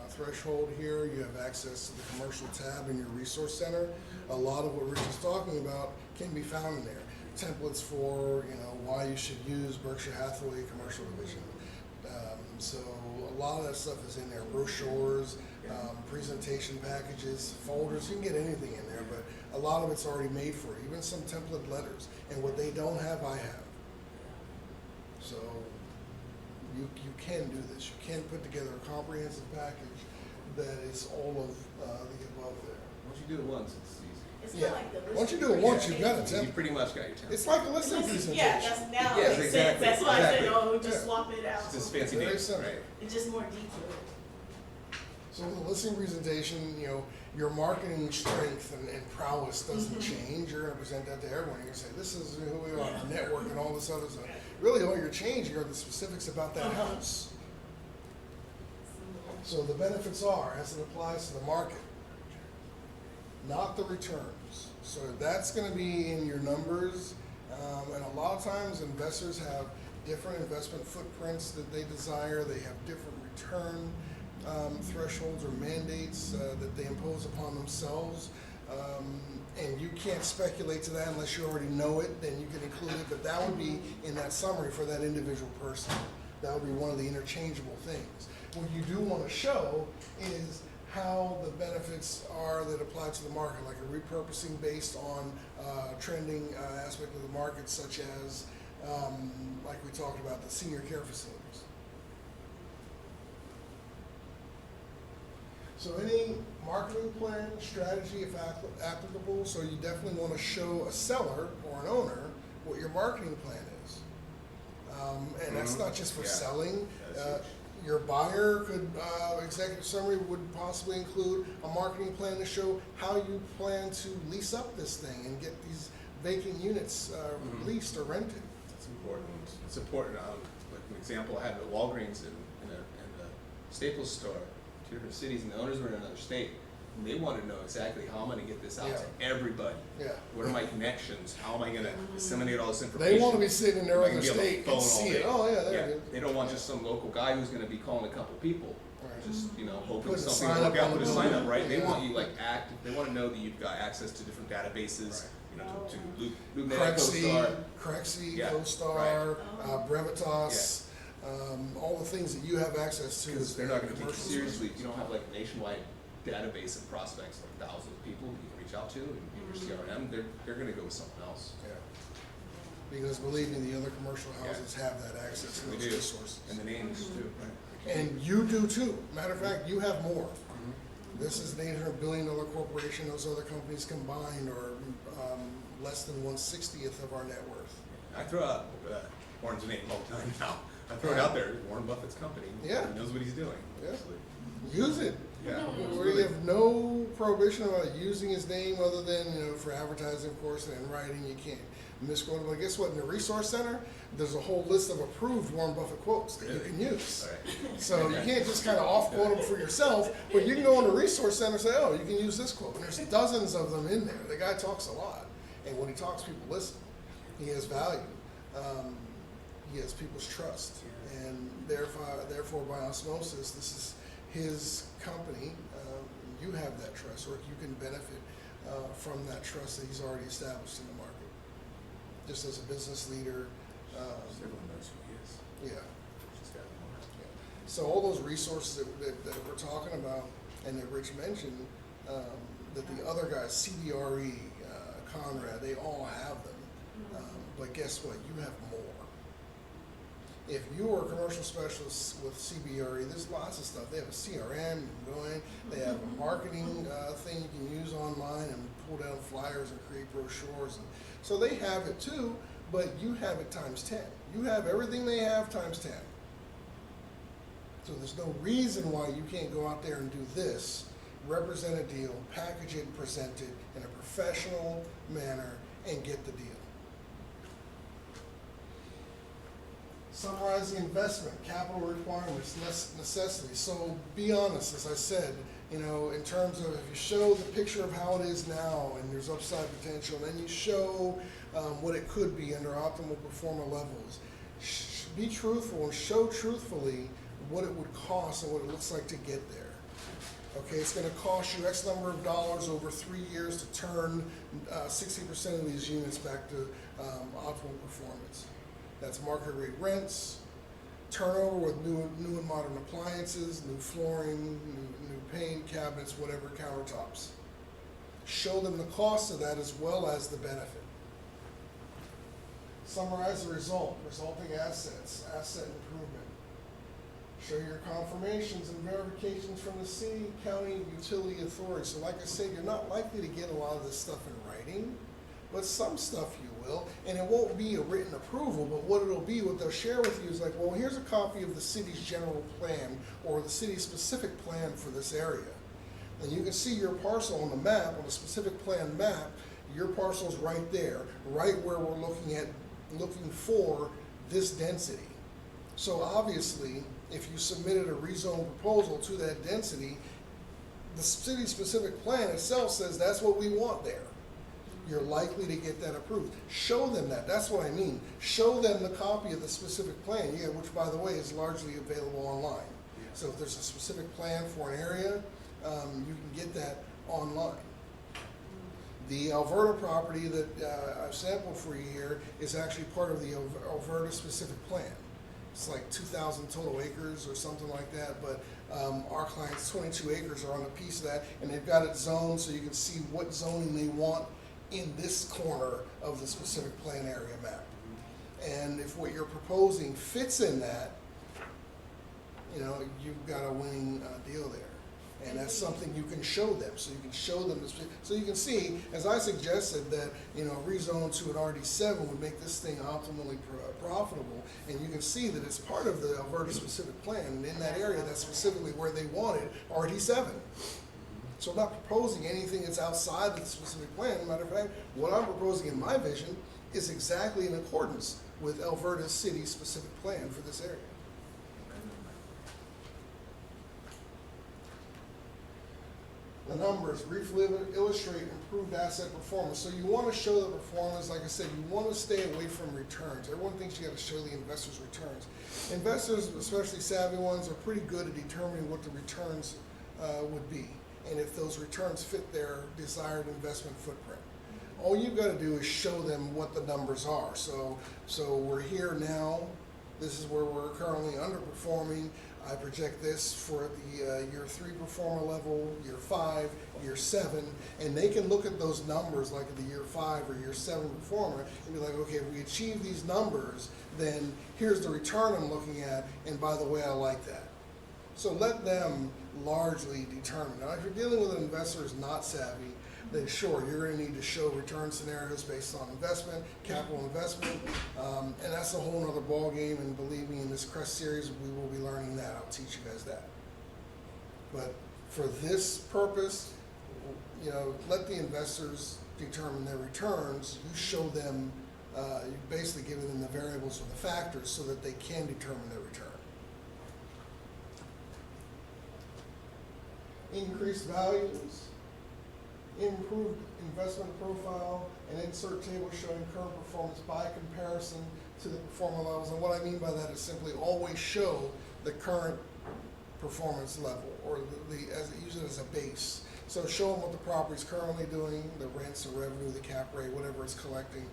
threshold here, you have access to the commercial tab in your resource center. A lot of what Rich is talking about can be found in there. Templates for, why you should use Berkshire Hathaway Commercial Division. So a lot of that stuff is in there. Brochures, presentation packages, folders, you can get anything in there, but a lot of it's already made for you, even some template letters. And what they don't have, I have. So you can do this. You can put together a comprehensive package that is all of the above there. Once you do it once, it's easy. It's Yeah. not like the listing. Once you do it once, you've got a You template. pretty much got your template. It's like a listing Yeah, presentation. that's now Yes, it makes exactly, sense. That's why I said, exactly. just Yeah. swap it out. It's just fancy Very names, simple. right? It's just more detailed. So with the listing presentation, your marketing strength and prowess doesn't change. You're gonna present that to everyone. You're gonna say, this is who we are, our network and all this other stuff. Really, all you're changing are the specifics about that house. So the benefits are, as it applies to the market, not the returns. So that's gonna be in your numbers. And a lot of times investors have different investment footprints that they desire. They have different return thresholds or mandates that they impose upon themselves. And you can't speculate to that unless you already know it, then you can include it, but that would be in that summary for that individual person. That would be one of the interchangeable things. What you do want to show is how the benefits are that apply to the market, like a repurposing based on trending aspect of the market, such as, like we talked about, the senior care facilities. So any marketing plan, strategy, if applicable, so you definitely want to show a seller or an owner what your marketing plan is. And that's not just for Yeah. selling. That's huge. Your buyer could, executive summary would possibly include a marketing plan to show how you plan to lease up this thing and get these vacant units leased or rented. That's important. It's important. Like an example, I had at Walgreens in a Staples store, 2 different cities, and the owners were in another state. And they wanted to know exactly how I'm going to get this out to everybody. Yeah. What are my connections? How am I going to disseminate all this information? They want to be sitting in their Am I other gonna be on the state phone and all see day? it. Oh, yeah, there it is. They don't want just some local guy who's going to be calling a couple people. Right. Just, hoping Put a something sign will up work out, on put a the sign building. up, right? They Yeah. want you active. They want to know that you've got access to different databases, to LoopNet, CoStar. Crexi, Yeah, CoStar, right. Brevitas, all the things that you have access to. Because as they're not going to take you commercial seriously. services. If you don't have like a nationwide database of prospects, like thousands of people you can reach out to in your CRM, they're going to go with someone else. Yeah. Because believe me, the other commercial houses have that access to They those do. resources. And the names too, right? And you do too. Matter of fact, you have more. This is an $800 billion corporation. Those other companies combined are less than 1/60th of our net worth. I throw out Warren's name all the time now. I throw it out there, Warren Buffett's company. Yeah. He knows what he's doing. Yeah. Actually. Use it. Yeah. We have no prohibition about using his name other than, for advertising, of course, and in writing, you can't misquote him. But guess what? In the Resource Center, there's a whole list of approved Warren Buffett quotes that you can use. All right. So you can't just kind of off-quote them for yourself, but you can go in the Resource Center and say, oh, you can use this quote. And there's dozens of them in there. The guy talks a lot. And when he talks, people listen. He has value. He has people's trust. And therefore, by osmosis, this is his company. You have that trust, or you can benefit from that trust that he's already established in the market. Just as a business leader. Everyone knows who he is. Yeah. Just got more. So all those resources that we're talking about and that Rich mentioned, that the other guys, CBRE, Conrad, they all have them. But guess what? You have more. If you are a commercial specialist with CBRE, there's lots of stuff. They have a CRM, you can go in. They have a marketing thing you can use online and pull down flyers and create brochures. And so they have it too, but you have it times 10. You have everything they have times 10. So there's no reason why you can't go out there and do this, represent a deal, package it, present it in a professional manner, and get the deal. Summarize the investment, capital requirements, necessities. So be honest, as I said, in terms of if you show the picture of how it is now and there's upside potential, and then you show what it could be under optimal performer levels, be truthful and show truthfully what it would cost and what it looks like to get there. Okay, it's going to cost you X number of dollars over 3 years to turn 60% of these units back to optimal performance. That's market rate rents, turnover with new and modern appliances, new flooring, new paint, cabinets, whatever, countertops. Show them the cost of that as well as the benefit. Summarize the resulting assets, asset improvement. Show your confirmations and verifications from the city, county, utility authorities. So like I said, you're not likely to get a lot of this stuff in writing, but some stuff you will, and it won't be a written approval, but what they'll share with you is like, well, here's a copy of the city's general plan or the city's specific plan for this area. And you can see your parcel on the map, on the specific plan map, your parcel's right there, right where we're looking for this density. So obviously, if you submitted a rezone proposal to that density, the city specific plan itself says that's what we want there. You're likely to get that approved. Show them that. That's what I mean. Show them the copy of the specific plan, which, by the way, is largely available online. So if there's a specific plan for an area, you can get that online. The Alberta property that I've sampled for you here is actually part of the Alberta specific plan. It's like 2,000 total acres or something like that, but our clients, 22 acres are on a piece of that, and they've got it zoned so you can see what zoning they want in this corner of the specific plan area map. And if what you're proposing fits in that, you've got a winning deal there. And that's something you can show them. So you can show them this. So you can see, as I suggested, that rezone to an RD7 would make this thing optimally profitable. And you can see that it's part of the Alberta specific plan. And in that area, that's specifically where they wanted RD7. So I'm not proposing anything that's outside of the specific plan. As a matter of fact, what I'm proposing in my vision is exactly in accordance with Alberta's city specific plan for this area. The numbers briefly illustrate improved asset performance. So you want to show the performance, like I said, you want to stay away from returns. Everyone thinks you got to show the investors' returns. Investors, especially savvy ones, are pretty good at determining what the returns would be, and if those returns fit their desired investment footprint. All you've got to do is show them what the numbers are. So we're here now. This is where we're currently underperforming. I project this for the year 3 performer level, year 5, year 7, and they can look at those numbers like the year 5 or year 7 performer and be like, okay, if we achieve these numbers, then here's the return I'm looking at, and by the way, I like that. So let them largely determine. Now, if you're dealing with an investor who's not savvy, then sure, you're gonna need to show return scenarios based on investment, capital investment, and that's a whole nother ballgame, and believe me, in this CREST series, we will be learning that. I'll teach you guys that. But for this purpose, you know, let the investors determine their returns. You show them, you're basically giving them the variables or the factors so that they can determine their return. Increased values, improved investment profile, and insert table showing current performance by comparison to the performer levels. And what I mean by that is simply always show the current performance level, or use it as a base. So show them what the property's currently doing, the rents, the revenue, the cap rate, whatever it's collecting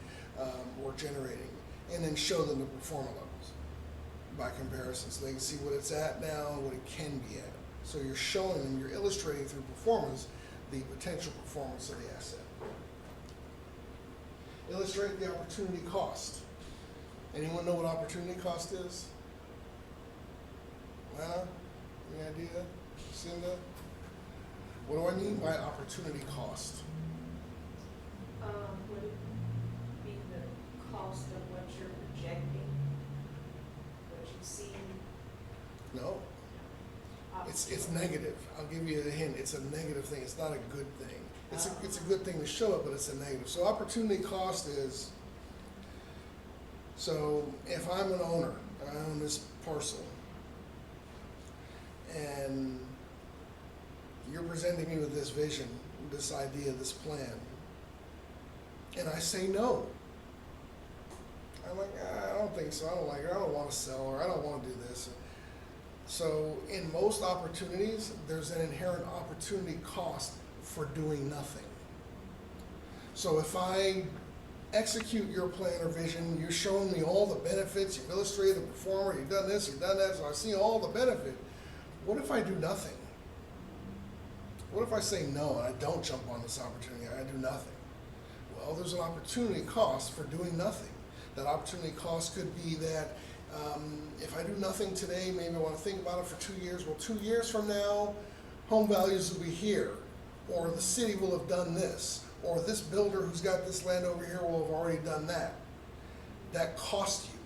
or generating, and then show them the performer levels by comparison, so they can see what it's at now and what it can be at. So you're showing them, you're illustrating through performance the potential performance of the asset. Illustrate the opportunity cost. Anyone know what opportunity cost is? Lana, any idea? Cinda? What do I mean by opportunity cost? Would it be the cost of what you're projecting, what you see? No, it's negative. I'll give you a hint. It's a negative thing. It's not a good thing. It's a good thing to show it, but it's a negative. So opportunity cost is, so if I'm an owner, I own this parcel, and you're presenting me with this vision, this idea, this plan, and I say no. I'm like, I don't think so, I don't like it, I don't want to sell, or I don't want to do this. So in most opportunities, there's an inherent opportunity cost for doing nothing. So if I execute your plan or vision, you're showing me all the benefits, you've illustrated the performer, you've done this, you've done that, so I see all the benefit. What if I do nothing? What if I say no and I don't jump on this opportunity, I do nothing? Well, there's an opportunity cost for doing nothing. That opportunity cost could be that if I do nothing today, maybe I want to think about it for 2 years. Well, 2 years from now, home values will be here, or the city will have done this, or this builder who's got this land over here will have already done that. That costs you,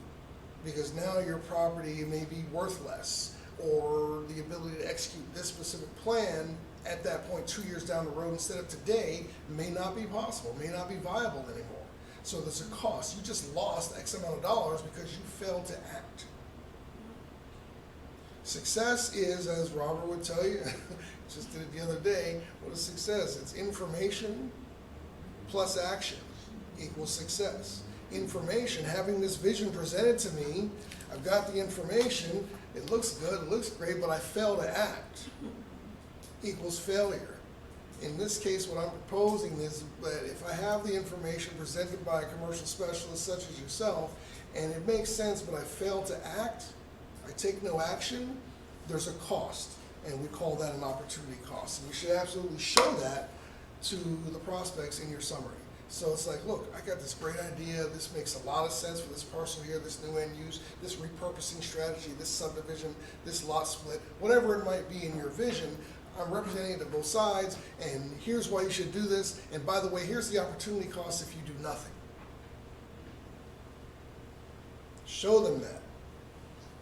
because now your property may be worth less, or the ability to execute this specific plan at that point 2 years down the road instead of today may not be possible, may not be viable anymore. So there's a cost. You just lost X amount of dollars because you failed to act. Success is, as Robert would tell you, just did it the other day, what is success? It's information plus action equals success. Information, having this vision presented to me, I've got the information, it looks good, it looks great, but I fail to act, equals failure. In this case, what I'm proposing is that if I have the information presented by a commercial specialist such as yourself, and it makes sense, but I fail to act, I take no action, there's a cost, and we call that an opportunity cost. And you should absolutely show that to the prospects in your summary. So it's like, look, I got this great idea, this makes a lot of sense for this parcel here, this new end use, this repurposing strategy, this subdivision, this lot split, whatever it might be in your vision. I'm representing it to both sides, and here's why you should do this, and by the way, here's the opportunity cost if you do nothing. Show them that.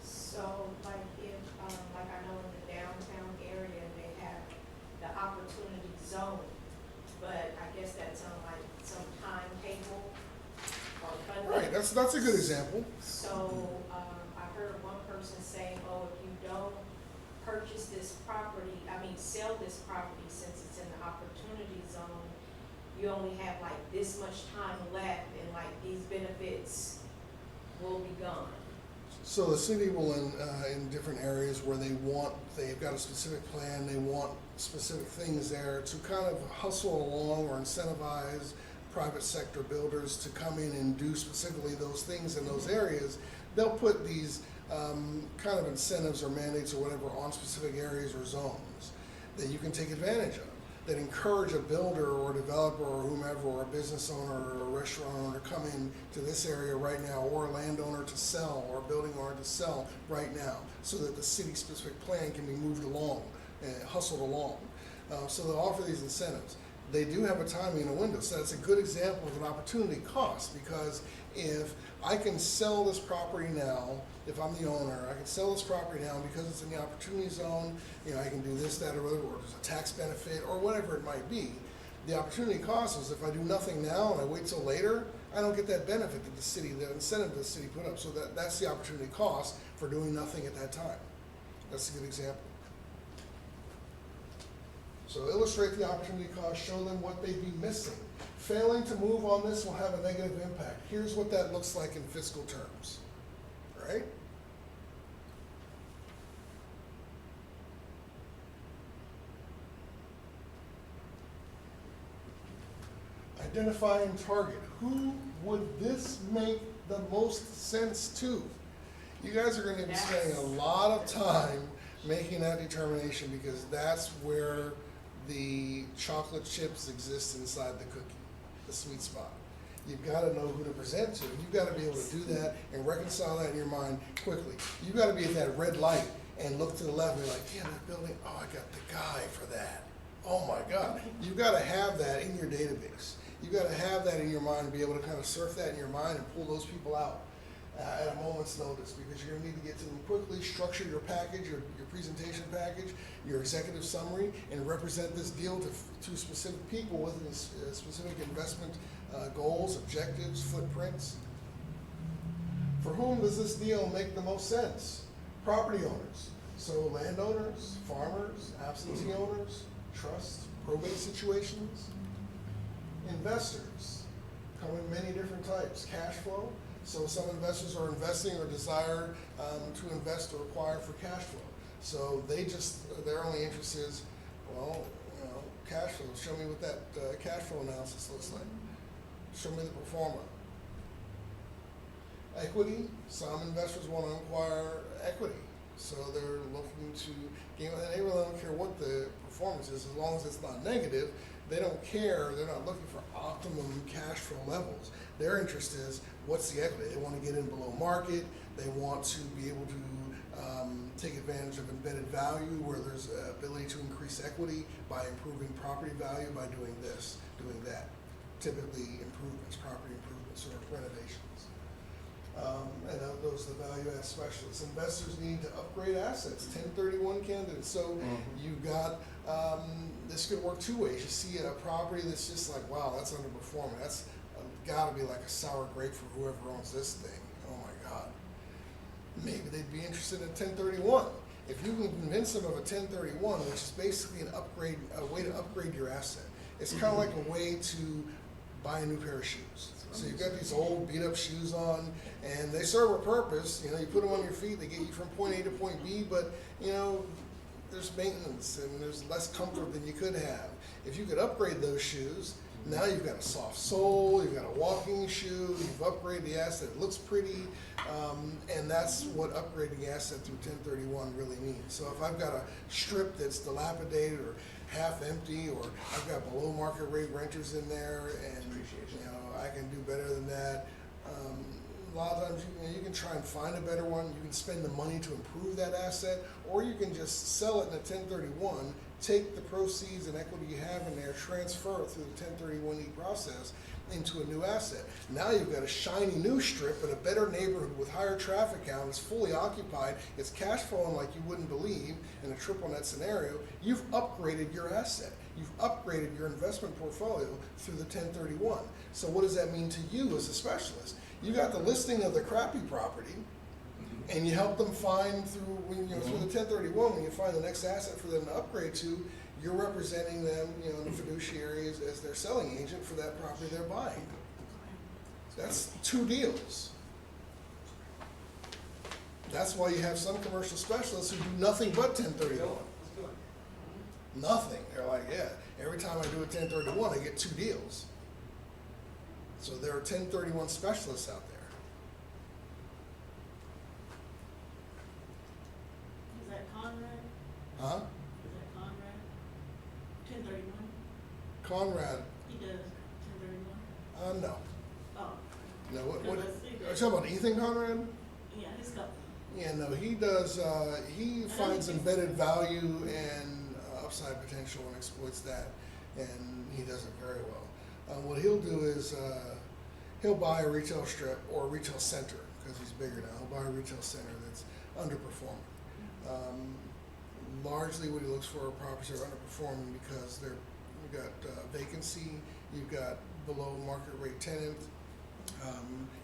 So, like if, like I know in the downtown area, they have the opportunity zone, but I guess that's on like some timetable or funding. Right, that's a good example. So, I heard one person say, oh, if you don't purchase this property, sell this property since it's in the opportunity zone, you only have like this much time left and like these benefits will be gone. So the city will, in different areas where they've got a specific plan, they want specific things there to kind of hustle along or incentivize private sector builders to come in and do specifically those things in those areas. They'll put these kind of incentives or mandates or whatever on specific areas or zones that you can take advantage of. that encourage a builder or a developer or whomever, or a business owner or a restaurant owner to come in to this area right now, or a landowner to sell, or a building owner to sell right now, so that the city-specific plan can be moved along and hustled along. So they'll offer these incentives. They do have a timing and a window, so that's a good example of an opportunity cost, because if I can sell this property now, if I'm the owner, I can sell this property now because it's in the opportunity zone, I can do this, that, or other, or there's a tax benefit, or whatever it might be. The opportunity cost is if I do nothing now and I wait till later, I don't get that benefit that the city, the incentive that the city put up. So that's the opportunity cost for doing nothing at that time. That's a good example. So illustrate the opportunity cost, show them what they'd be missing. Failing to move on this will have a negative impact. Here's what that looks like in fiscal terms, right? Identify and target. Who would this make the most sense to? You guys are gonna be spending a lot of time making that determination, because that's where the chocolate chips exist inside the cookie, the sweet spot. You've got to know who to present to. You've got to be able to do that and reconcile that in your mind quickly. You've got to be at that red light and look to the left and be like, yeah, that building, oh, I got the guy for that. Oh my God. You've got to have that in your database. You've got to have that in your mind and be able to kind of surf that in your mind and pull those people out at a moment's notice, because you're going to need to get to them quickly, structure your package, your presentation package, your executive summary, and represent this deal to specific people with specific investment goals, objectives, footprints. For whom does this deal make the most sense? Property owners. So landowners, farmers, absentee owners, trusts, probate situations. Investors come in many different types. Cash flow. So some investors are investing or desire to invest or acquire for cash flow. So their only interest is, well, cash flow. Show me what that cash flow analysis looks like. Show me the pro forma. Equity. Some investors want to acquire equity. So they're looking to gain, and they really don't care what the performance is, as long as it's not negative. They don't care. They're not looking for optimum cash flow levels. Their interest is, what's the equity? They want to get in below market. They want to be able to take advantage of embedded value, where there's ability to increase equity by improving property value by doing this, doing that. Typically improvements, property improvements, or renovations. And those are the value add specialists. Investors need to upgrade assets, 1031 candidates. So you've got, this could work two ways. You see a property that's just like, wow, that's underperforming. That's gotta be like a sour grape for whoever owns this thing. Oh my God. Maybe they'd be interested in 1031. If you can convince them of a 1031, which is basically an upgrade, a way to upgrade your asset. It's kind of like a way to buy a new pair of shoes. So you've got these old beat up shoes on, and they serve a purpose. You put them on your feet, they get you from point A to point B, but there's maintenance and there's less comfort than you could have. If you could upgrade those shoes, now you've got a soft sole, you've got a walking shoe, you've upgraded the asset, it looks pretty, and that's what upgrading the asset through 1031 really means. So if I've got a strip that's dilapidated or half empty, or I've got below market rate renters in there, and I can do better than that. A lot of times you can try and find a better one. You can spend the money to improve that asset, or you can just sell it in a 1031, take the proceeds and equity you have in there, transfer it through the 1031E process into a new asset. Now you've got a shiny new strip in a better neighborhood with higher traffic count. It's fully occupied. It's cash flowing like you wouldn't believe in a triple net scenario. You've upgraded your asset. You've upgraded your investment portfolio through the 1031. So what does that mean to you as a specialist? You got the listing of the crappy property, and you help them find through through the 1031, when you find the next asset for them to upgrade to, you're representing them, the fiduciary as their selling agent for that property they're buying. That's two deals. That's why you have some commercial specialists who do nothing but 1031. Nothing. They're like, yeah, every time I do a 1031, I get two deals. So there are 1031 specialists out there. Is that Conrad? Huh? Is that Conrad? 1031? Conrad, He does 1031. no. Oh, No, what, Because I see are you that. talking about Ethan Conrad? Yeah, his company. Yeah, no, he does, he finds embedded value and upside potential and exploits that, and he does it very well. What he'll do is, he'll buy a retail strip or a retail center, because he's bigger now. He'll buy a retail center that's underperforming. Largely what he looks for are properties that are underperforming because you've got vacancy, you've got below market rate tenants,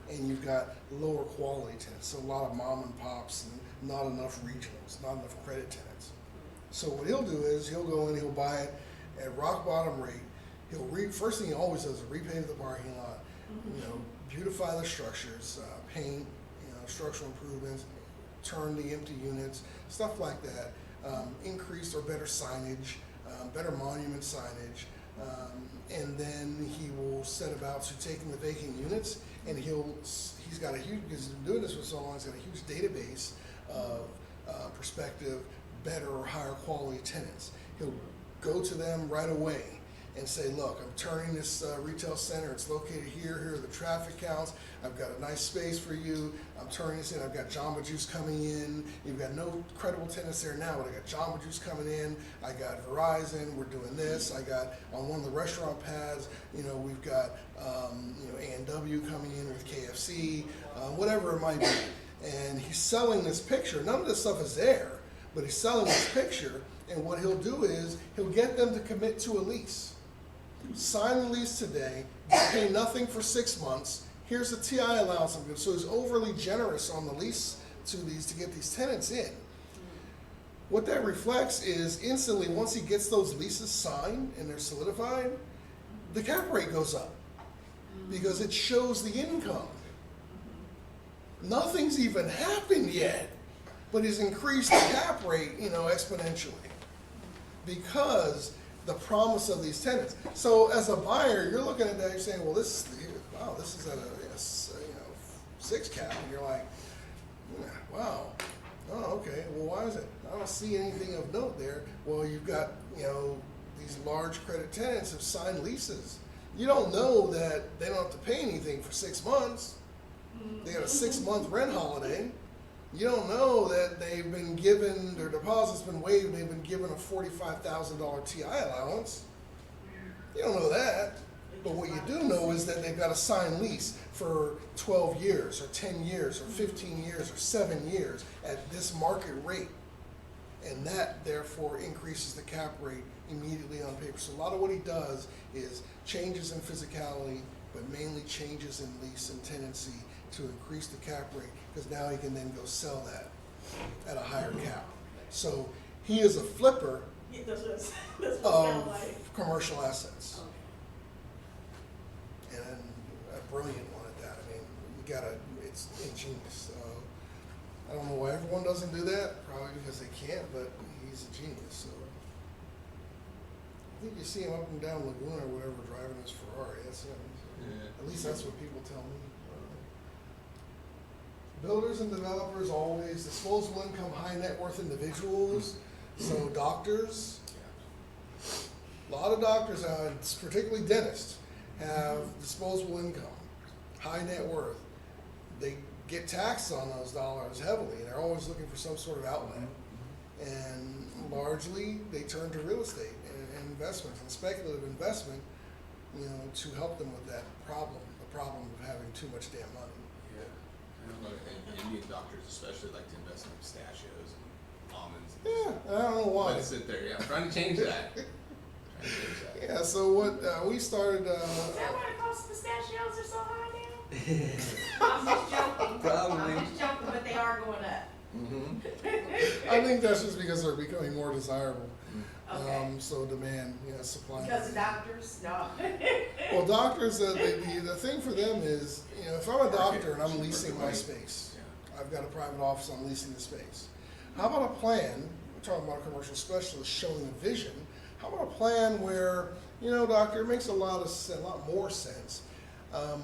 and you've got lower quality tenants. So a lot of mom and pops and not enough regionals, not enough credit tenants. So what he'll do is he'll go in, he'll buy it at rock bottom rate. First thing he always does is repave the parking lot, beautify the structures, paint, structural improvements, turn the empty units, stuff like that. Increase or better signage, better monument signage, and then he will set about to taking the vacant units, and he's got a huge, because he's been doing this for so long, he's got a huge database of prospective, better or higher quality tenants. He'll go to them right away and say, look, I'm turning this retail center, it's located here are the traffic counts, I've got a nice space for you, I'm turning this in, I've got Jamba Juice coming in, you've got no credible tenants there now, but I got Jamba Juice coming in, I got Verizon, we're doing this, I got on one of the restaurant pads, we've got A&W coming in with KFC, whatever it might be. And he's selling this picture, none of this stuff is there, but he's selling this picture, and what he'll do is he'll get them to commit to a lease. Sign the lease today, pay nothing for 6 months, here's the TI allowance I'm giving. So he's overly generous on the lease to get these tenants in. What that reflects is instantly, once he gets those leases signed and they're solidified, the cap rate goes up because it shows the income. Nothing's even happened yet, but he's increased the cap rate, exponentially because the promise of these tenants. So as a buyer, you're looking at that, you're saying, well, this is at a 6 cap, and you're like, wow, oh, okay, well, why is it? I don't see anything of note there. Well, you've got, these large credit tenants have signed leases. You don't know that they don't have to pay anything for 6 months. They got a 6-month rent holiday. You don't know that they've been given, their deposit's been waived, they've been given a $45,000 TI allowance. You don't know that. But what you do know is that they've got a signed lease for 12 years or 10 years or 15 years or 7 years at this market rate. And that therefore increases the cap rate immediately on paper. So a lot of what he does is changes in physicality, but mainly changes in lease and tenancy to increase the cap rate, because now he can then go sell that at a higher cap. So he is a flipper That's what it sounds of like. commercial assets. Okay. And a brilliant one at that. I mean, it's ingenious. I don't know why everyone doesn't do that, probably because they can't, but he's a genius. So I think you see him up and down Laguna or whatever driving his Ferrari. That's him. Yeah. At least that's what people tell me. Builders and developers always, disposable income, high net worth individuals, so doctors, a lot of doctors, particularly dentists, have disposable income, high net worth. They get taxed on those dollars heavily, and they're always looking for some sort of outlet. And largely, they turn to real estate and investments and speculative investment, to help them with that problem, the problem of having too much damn money. Yeah. I don't know, I think Indian doctors especially like to invest in pistachios and almonds. Yeah, I don't know why. Let it sit there, yeah, I'm trying to change that. Yeah, so what we started. Is that why the cost of pistachios are so high now? I'm just joking. Probably. I'm just joking, but they are going up. Mm-hmm. I think that's just because they're becoming more desirable. Okay. So demand, supply. Because of doctors? No. Well, doctors, the thing for them is, if I'm a doctor and I'm leasing my space, I've got a private office, I'm leasing the space. How about a plan, we're talking about a commercial specialist showing a vision, how about a plan where, doctor, it makes a lot more sense.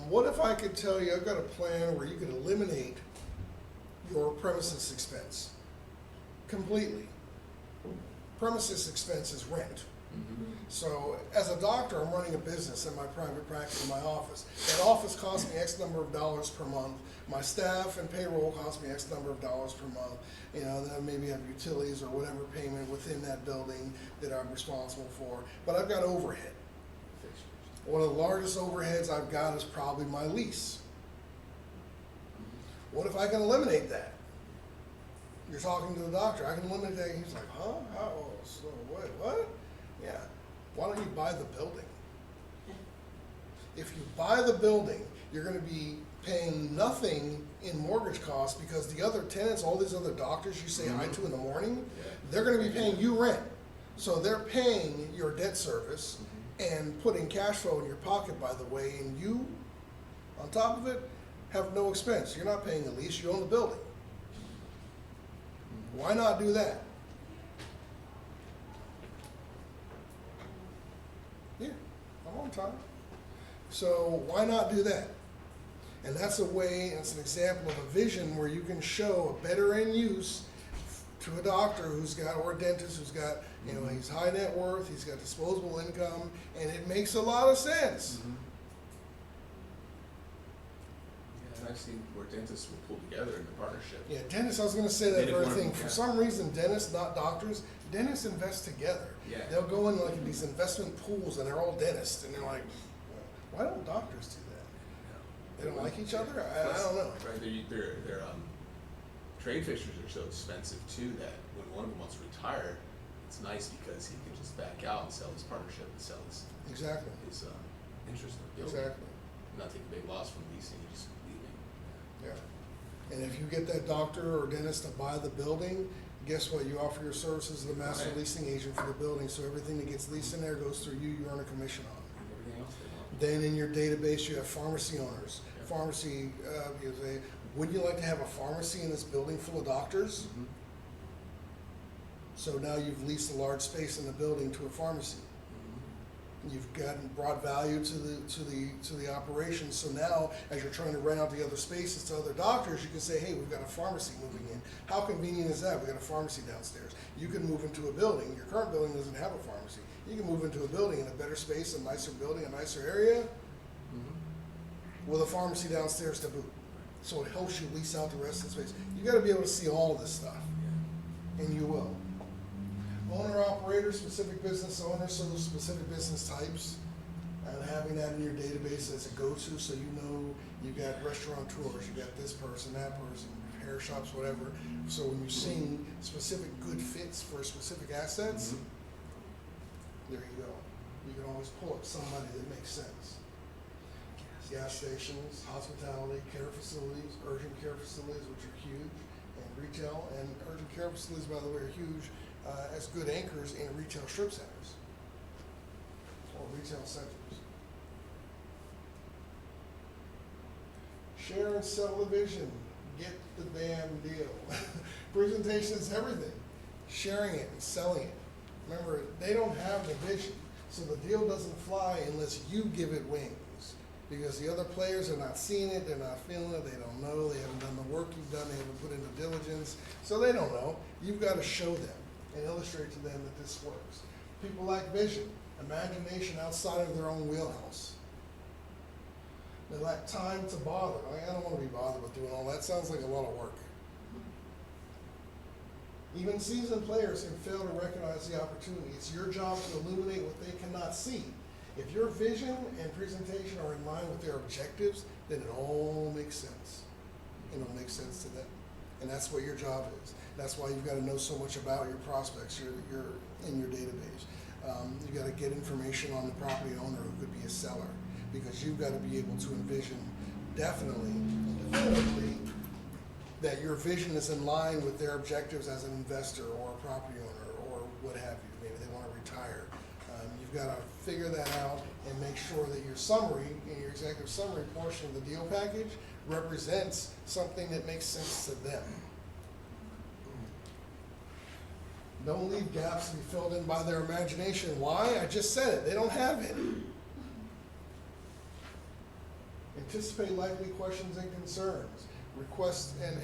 What if I could tell you, I've got a plan where you could eliminate your premises expense completely. Premises expense is rent, Mhm. So as a doctor, I'm running a business in my private practice in my office. That office costs me X number of dollars per month. My staff and payroll costs me X number of dollars per month. You know, then I maybe have utilities or whatever payment within that building that I'm responsible for. But I've got overhead. Fixtures. One of the largest overheads I've got is probably my lease. What if I can eliminate that? You're talking to the doctor, I can eliminate that. He's like, huh? How? So what? Yeah. Why don't you buy the building? If you buy the building, you're gonna be paying nothing in mortgage costs because the other tenants, all these other doctors you say hi to in the morning, Yeah. they're gonna be paying you rent. So they're paying your debt service and putting cash flow in your pocket, by the way, and you, on top of it, have no expense. You're not paying the lease, you own the building. Why not do that? Yeah, I'm on time. So why not do that? And that's a way, that's an example of a vision where you can show a better end use to a doctor who's got, or a dentist who's got, you know, he's high net worth, he's got disposable income, and it makes a lot of sense. Yeah, and I've seen where dentists will pull together in a partnership. Yeah, dentists, I was gonna say that They very didn't thing. want- For yeah. some reason, dentists, not doctors, dentists invest together. Yeah. They'll go in like these investment pools and they're all dentists and they're like, why don't doctors do that? They don't like each other? I don't know. Right, their trade fixtures are so expensive too that when one of them wants to retire, it's nice because he can just back out and sell his partnership and sell his Exactly, interest in the building. exactly, Not taking a big loss from leasing, you just leaving. yeah. And if you get that doctor or dentist to buy the building, guess what? You offer your services to the master Right. leasing agent for the building, so everything that gets leased in there goes through you, you earn a commission on. And everything else they want. Then in your database, you have pharmacy owners. Yeah. Pharmacy, you say, would you like to have a pharmacy in this building full of doctors? So now you've leased a large space in the building to a pharmacy. You've brought value to the operation. So now, as you're trying to rent out the other spaces to other doctors, you can say, hey, we've got a pharmacy moving in. How convenient is that? We've got a pharmacy downstairs. You can move into a building. Your current building doesn't have a pharmacy. You can move into a building in a better space, a nicer building, a nicer area, with a pharmacy downstairs to boot. So it helps you lease out the rest of the space. You gotta be able to see all this stuff, and you will. Owner operator, specific business owner, so those specific business types, and having that in your database as a go-to, so you know you got restaurateurs, you got this person, that person, hair shops, whatever. So when you're seeing specific good fits for specific assets, there you go. You can always pull up somebody that makes sense. Gas stations, hospitality, care facilities, urgent care facilities, which are huge, and retail, and urgent care facilities, by the way, are huge as good anchors in retail strip centers or retail centers. Share and sell the vision. Get the damn deal. Presentation is everything. Sharing it and selling it. Remember, they don't have the vision, so the deal doesn't fly unless you give it wings. Because the other players are not seeing it, they're not feeling it, they don't know, they haven't done the work you've done, they haven't put in the diligence, so they don't know. You've got to show them and illustrate to them that this works. People lack vision, imagination outside of their own wheelhouse. They lack time to bother. I don't want to be bothered with doing all that. Sounds like a lot of work. Even seasoned players can fail to recognize the opportunity. It's your job to illuminate what they cannot see. If your vision and presentation are in line with their objectives, then it all makes sense. It'll make sense to them. And that's what your job is. That's why you've got to know so much about your prospects, your in your database. You've got to get information on the property owner who could be a seller, because you've got to be able to envision definitely that your vision is in line with their objectives as an investor or a property owner or what have you. Maybe they want to retire. You've got to figure that out and make sure that your summary, in your executive summary portion of the deal package, represents something that makes sense to them. Don't leave gaps to be filled in by their imagination. Why? I just said it. They don't have it. Anticipate likely questions and concerns. Request and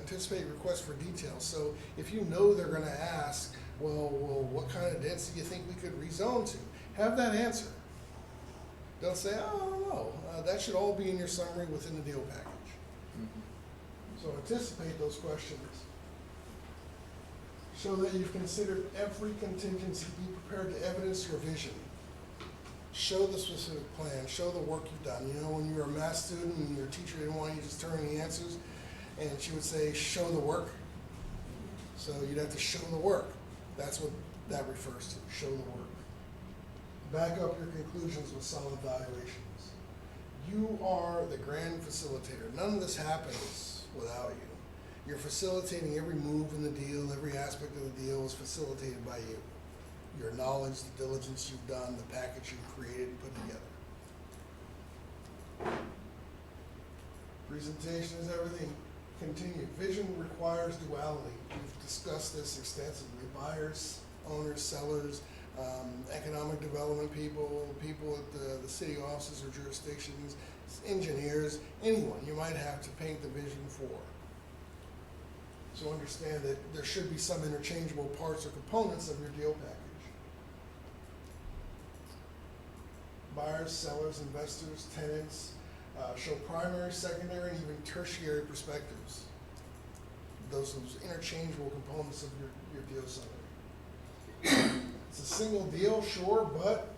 anticipate requests for details. So if you know they're going to ask Well, what kind of density do you think we could rezone to? Have that answer. Don't say, oh, I don't know. That should all be in your summary within the deal package. So anticipate those questions. Show that you've considered every contingency. Be prepared to evidence your vision. Show the specific plan. Show the work you've done. You know, when you were a math student and your teacher didn't want you to just turn in the answers, and she would say, show the work. So you'd have to show the work. That's what that refers to, show the work. Back up your conclusions with solid valuations. You are the grand facilitator. None of this happens without you. You're facilitating every move in the deal, every aspect of the deal is facilitated by you. Your knowledge, the diligence you've done, the package you've created and put together. Presentation is everything. Continue. Vision requires duality. We've discussed this extensively. Buyers, owners, sellers, economic development people, people at the city offices or jurisdictions, engineers, anyone you might have to paint the vision for. So understand that there should be some interchangeable parts or components of your deal package. Buyers, sellers, investors, tenants, show primary, secondary, and even tertiary perspectives. Those interchangeable components of your deal summary. It's a single deal, sure, but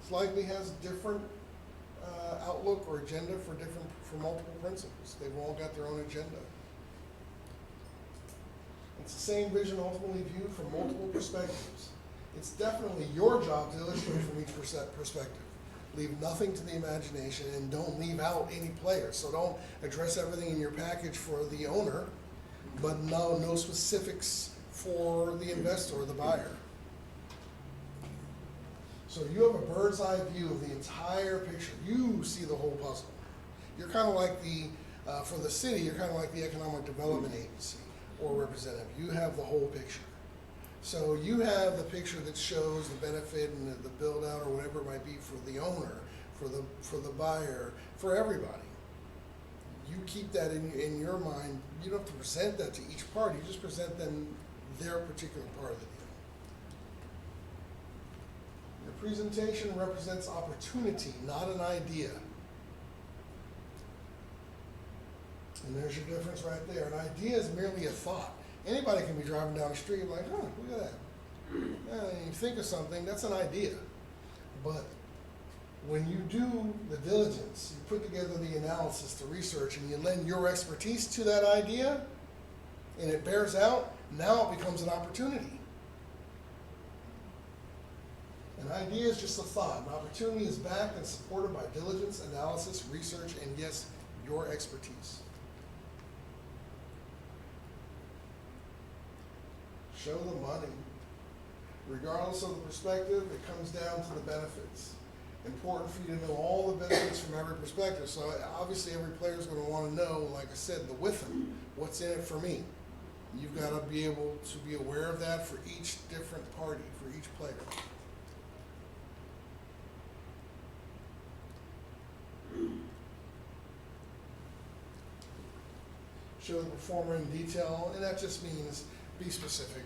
it likely has different outlook or agenda for multiple principles. They've all got their own agenda. It's the same vision ultimately viewed from multiple perspectives. It's definitely your job to illustrate from each perspective. Leave nothing to the imagination and don't leave out any players. So don't address everything in your package for the owner, but no specifics for the investor or the buyer. So you have a bird's eye view of the entire picture. You see the whole puzzle. You're kind of like for the city, you're kind of like the economic development agency or representative. You have the whole picture. So you have the picture that shows the benefit and the build out or whatever it might be for the owner, for the buyer, for everybody. You keep that in your mind. You don't have to present that to each party. You just present them their particular part of the deal. Your presentation represents opportunity, not an idea. And there's your difference right there. An idea is merely a thought. Anybody can be driving down the street like, oh, look at that. And you think of something, that's an idea. But when you do the diligence, you put together the analysis, the research, and you lend your expertise to that idea, and it bears out, now it becomes an opportunity. An idea is just a thought. An opportunity is backed and supported by diligence, analysis, research, and yes, your expertise. Show the money. Regardless of the perspective, it comes down to the benefits. Important for you to know all the benefits from every perspective. So obviously every player is going to want to know, like I said, the with them. What's in it for me? You've got to be able to be aware of that for each different party, for each player. Show the performer in detail, and that just means be specific.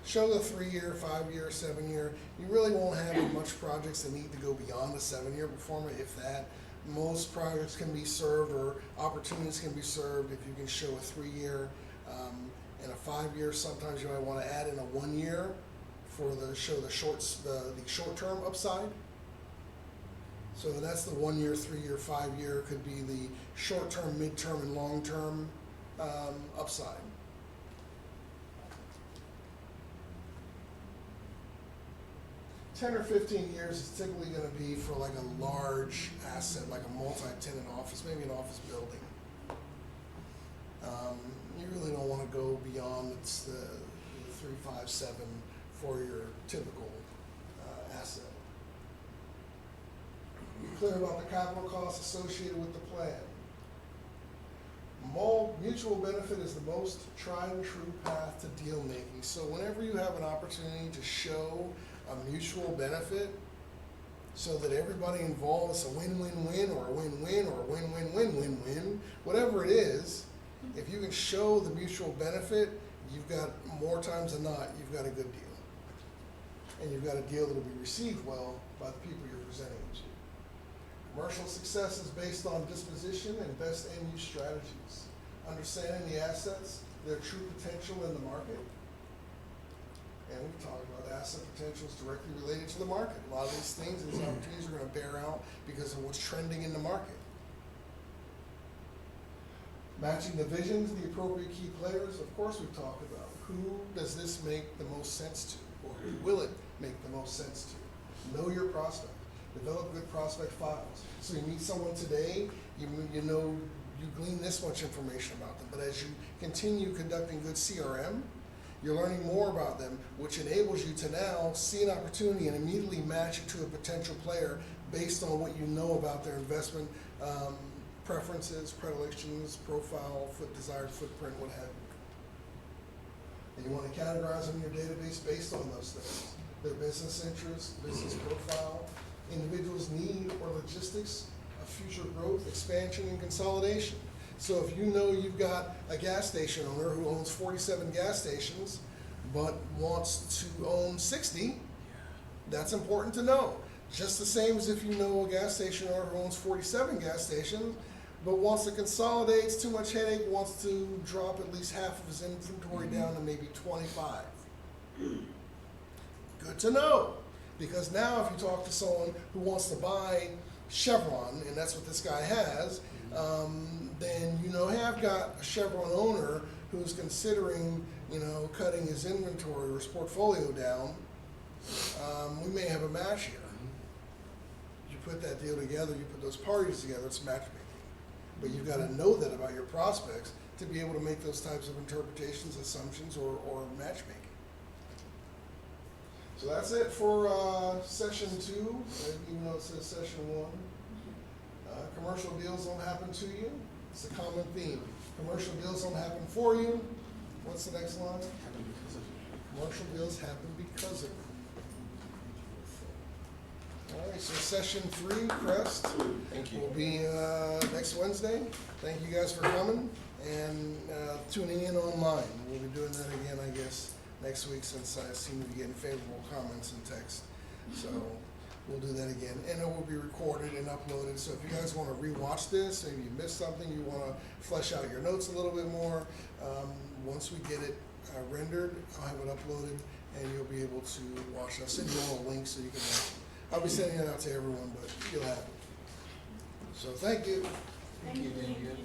Show the 3-year, 5-year, 7-year. You really won't have much projects that need to go beyond the 7-year performer, if that. Most projects can be served, or opportunities can be served if you can show a 3-year and a 5-year. Sometimes you might want to add in a 1-year for the short-term upside. So that's the 1-year, 3-year, 5-year. Could be the short-term, mid-term, and long-term upside. $10 or 15 years is typically going to be for like a large asset, like a multi-tenant office, maybe an office building. You really don't want to go beyond the 3, 5, 7 for your typical asset. Be clear about the capital costs associated with the plan. Mutual benefit is the most tried and true path to deal making. So whenever you have an opportunity to show a mutual benefit so that everybody involved is a win-win-win or a win-win or a win-win-win-win-win, whatever it is, if you can show the mutual benefit, you've got, more times than not, you've got a good deal. And you've got a deal that'll be received well by the people you're presenting it to. Commercial success is based on disposition and best end-use strategies. Understanding the assets, their true potential in the market. And we've talked about asset potentials directly related to the market. A lot of these things, these opportunities are gonna bear out because of what's trending in the market. Matching the visions, the appropriate key players, of course we've talked about. Who does this make the most sense to? Or who will it make the most sense to? Know your prospect. Develop good prospect files. So you meet someone today, you know, you glean this much information about them. But as you continue conducting good CRM, you're learning more about them, which enables you to now see an opportunity and immediately match it to a potential player based on what you know about their investment preferences, predilections, profile, desired footprint, what have you. And you want to categorize them in your database based on those things. Their business interests, business profile, individuals' need or logistics of future growth, expansion, and consolidation. So if you know you've got a gas station owner who owns 47 gas stations, but wants to own 60, that's important to know. Just the same as if you know a gas station owner who owns 47 gas stations, but wants to consolidate, it's too much headache, wants to drop at least half of his inventory down to maybe 25. Good to know, because now if you talk to someone who wants to buy Chevron, and that's what this guy has, then you know, hey, I've got a Chevron owner who's considering, you know, cutting his inventory or his portfolio down. We may have a match here. You put that deal together, you put those parties together, it's matchmaking. But you've got to know that about your prospects to be able to make those types of interpretations, assumptions, or matchmaking. So that's it for session 2, even though it says session 1. Commercial deals don't happen to you. It's a common theme. Commercial deals don't happen for you. What's the next line? Commercial deals happen because of you. All right, so session 3, CREST, Thank you. will be next Wednesday. Thank you guys for coming and tuning in online. We'll be doing that again, I guess, next week, since I seem to be getting favorable comments in text. So we'll do that again, and it will be recorded and uploaded. So if you guys want to rewatch this, maybe you missed something, you want to flesh out your notes a little bit more, once we get it rendered, I'll have it uploaded, and you'll be able to watch it. I'll send you all a link so you can watch it. I'll be sending it out to everyone, but you'll have it. So thank you. Thank you. Thank you.